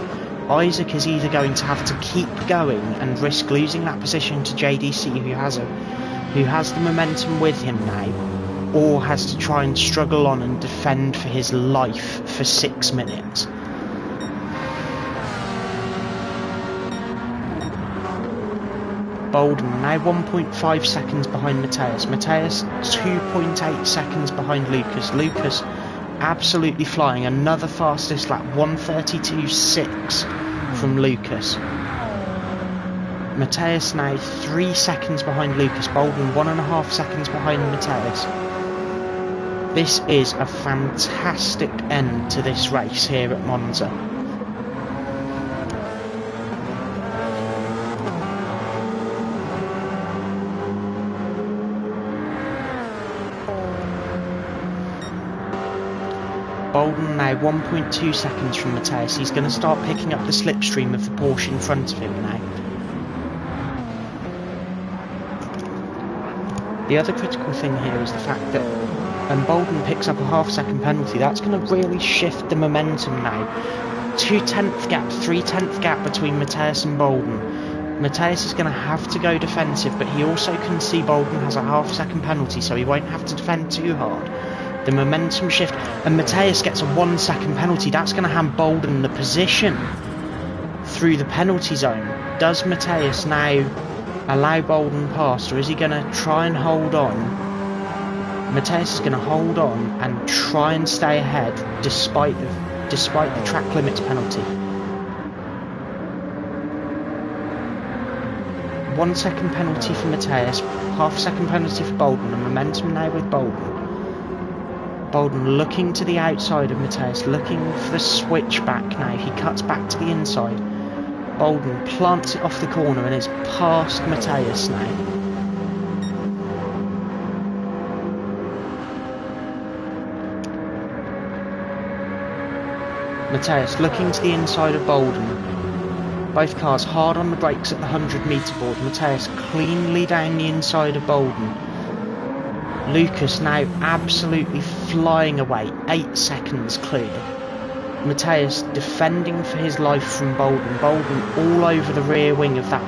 Isaac is either going to have to keep going and risk losing that position to JDC, who has the momentum with him now, or has to try and struggle on and defend for his life for 6 minutes. Bolden now 1.5 seconds behind Mateus. Mateus 2.8 seconds behind Lucas. Lucas absolutely flying. Another fastest lap, 1:32.6 from Lucas. Mateus now 3 seconds behind Lucas. Bolden 1.5 seconds behind Mateus. This is a fantastic end to this race here at Monza. Bolden now 1.2 seconds from Mateus. He's going to start picking up the slipstream of the Porsche in front of him now. The other critical thing here is the fact that when Bolden picks up a half-second penalty, that's going to really shift the momentum now. 2/10 gap, 3/10 gap between Mateus and Bolden. Mateus is going to have to go defensive, but he also can see Bolden has a half-second penalty, so he won't have to defend too hard. The momentum shift, and Mateus gets a 1 second penalty. That's going to hand Bolden the position through the penalty zone. Does Mateus now allow Bolden past, or is he going to try and hold on? Mateus is going to hold on and try and stay ahead despite the track limits penalty. 1 second penalty for Mateus, half-second penalty for Bolden, and momentum now with Bolden. Bolden looking to the outside of Mateus, looking for the switch back now. He cuts back to the inside. Bolden plants it off the corner and is past Mateus now. Mateus looking to the inside of Bolden. Both cars hard on the brakes at the 100-metre board. Mateus cleanly down the inside of Bolden. Lucas now absolutely flying away, 8 seconds clear. Mateus defending for his life from Bolden. Bolden all over the rear wing of that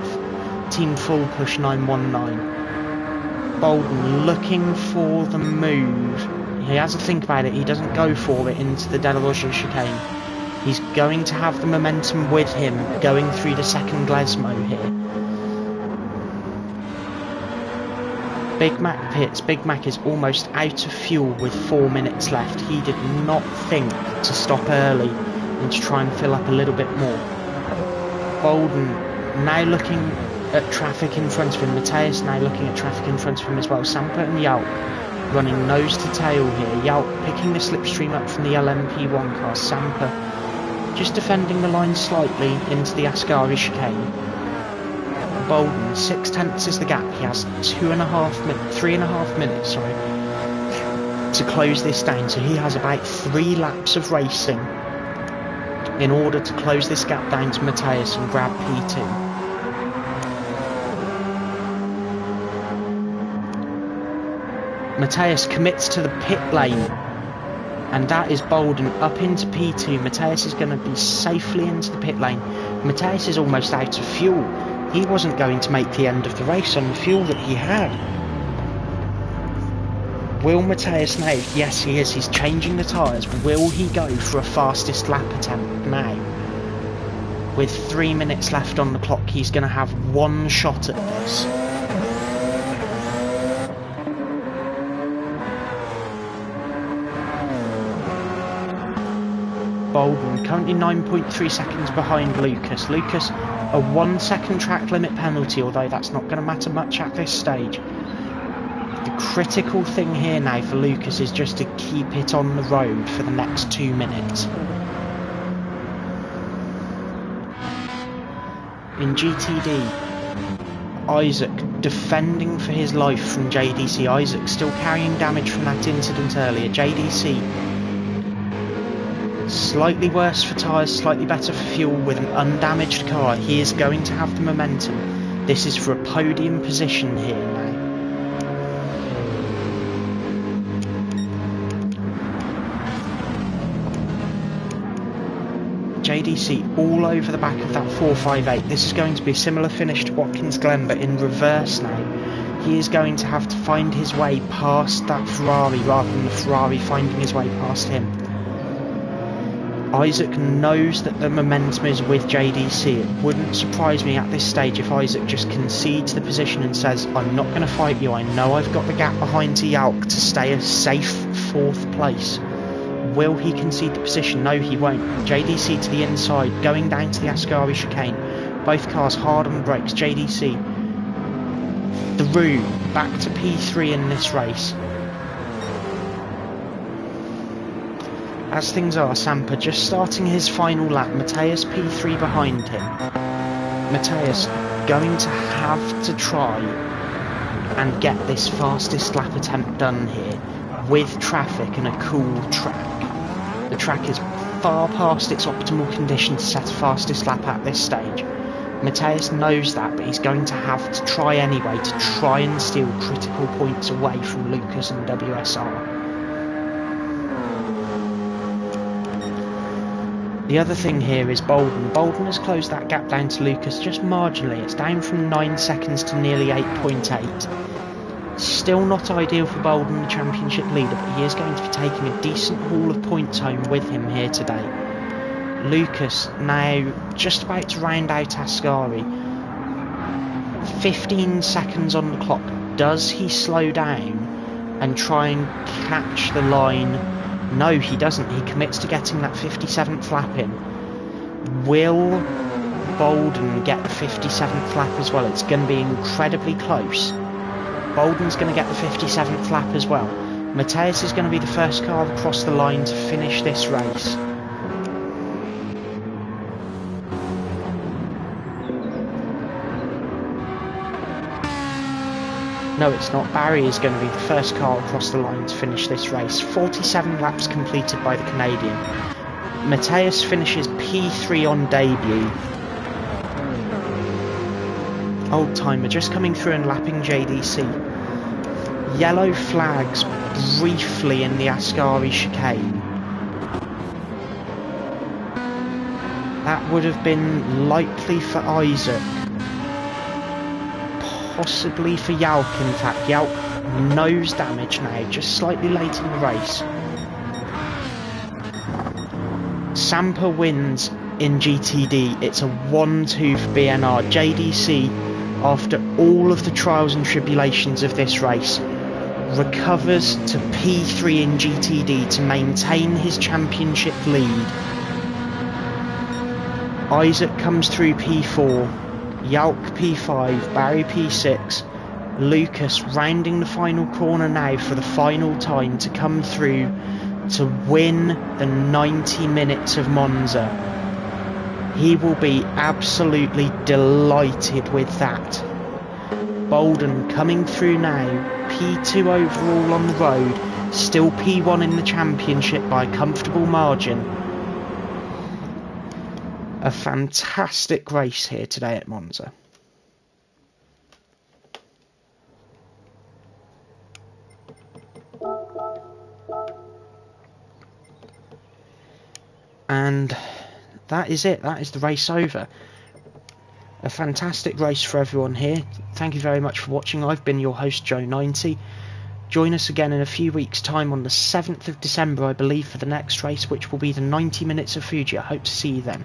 Team FullPush 919. Bolden looking for the move. He has to think about it, he doesn't go for it into the Della Rosa chicane. He's going to have the momentum with him going through the second Glesmo here. Big Mac pits. Big Mac is almost out of fuel with 4 minutes left. He did not think to stop early and to try and fill up a little bit more. Bolden now looking at traffic in front of him. Mateus now looking at traffic in front of him as well. Sampa and Yalp running nose to tail here. Yalp picking the slipstream up from the LMP1 car. Sampa just defending the line slightly into the Ascari chicane. Bolden, 6/10 is the gap. He has 3.5 minutes, to close this down. So he has about 3 laps of racing in order to close this gap down to Mateus and grab P2. Mateus commits to the pit lane, and that is Bolden up into P2. Mateus is going to be safely into the pit lane. Mateus is almost out of fuel. He wasn't going to make the end of the race on the fuel that he had. Will Mateus now? Yes, he is. He's changing the tyres. Will he go for a fastest lap attempt now? With 3 minutes left on the clock, he's going to have one shot at this. Bolden currently 9.3 seconds behind Lucas. Lucas, a 1 second track limit penalty, although that's not going to matter much at this stage. The critical thing here now for Lucas is just to keep it on the road for the next 2 minutes. In GTD, Isaac defending for his life from JDC. Isaac still carrying damage from that incident earlier. JDC slightly worse for tyres, slightly better for fuel with an undamaged car. He is going to have the momentum. This is for a podium position here now. JDC all over the back of that 458. This is going to be a similar finish to Watkins Glen, but in reverse now. He is going to have to find his way past that Ferrari rather than the Ferrari finding his way past him. Isaac knows that the momentum is with JDC. It wouldn't surprise me at this stage if Isaac just concedes the position and says, I'm not going to fight you, I know I've got the gap behind to Yalk to stay a safe 4th place. Will he concede the position? No, he won't. JDC to the inside, going down to the Ascari chicane. Both cars hard on the brakes. JDC through, back to P3 in this race. As things are, Sampa just starting his final lap. Mateus P3 behind him. Mateus going to have to try and get this fastest lap attempt done here with traffic and a cool track. The track is far past its optimal condition to set a fastest lap at this stage. Mateus knows that, but he's going to have to try anyway to try and steal critical points away from Lucas and WSR. The other thing here is Bolden. Bolden has closed that gap down to Lucas just marginally. It's down from 9 seconds to nearly 8.8. Still not ideal for Bolden, the championship leader, but he is going to be taking a decent haul of points home with him here today. Lucas now just about to round out Ascari. 15 seconds on the clock. Does he slow down and try and catch the line? No, he doesn't. He commits to getting that 57th lap in. Will Bolden get the 57th lap as well? It's going to be incredibly close. Bolden's going to get the 57th lap as well. Mateus is going to be the first car across the line to finish this race. No, it's not. Barry is going to be the first car across the line to finish this race. 47 laps completed by the Canadian. Mateus finishes P3 on debut. Old timer just coming through and lapping JDC. Yellow flags briefly in the Ascari chicane. That would have been likely for Isaac. Possibly for Yalk, in fact. Yalk nose damage now, just slightly late in the race. Sampa wins in GTD. It's a 1-2 for BNR. JDC, after all of the trials and tribulations of this race, recovers to P3 in GTD to maintain his championship lead. Isaac comes through P4. Yalk P5, Barry P6, Lucas rounding the final corner now for the final time to come through to win the 90 minutes of Monza. He will be absolutely delighted with that. Bolden coming through now, P2 overall on the road, still P1 in the championship by a comfortable margin. A fantastic race here today at Monza. And that is it. That is the race over. A fantastic race for everyone here. Thank you very much for watching. I've been your host, Joe90. Join us again in a few weeks' time on the 7th of December, I believe, for the next race, which will be the 90 minutes of Fuji. I hope to see you then.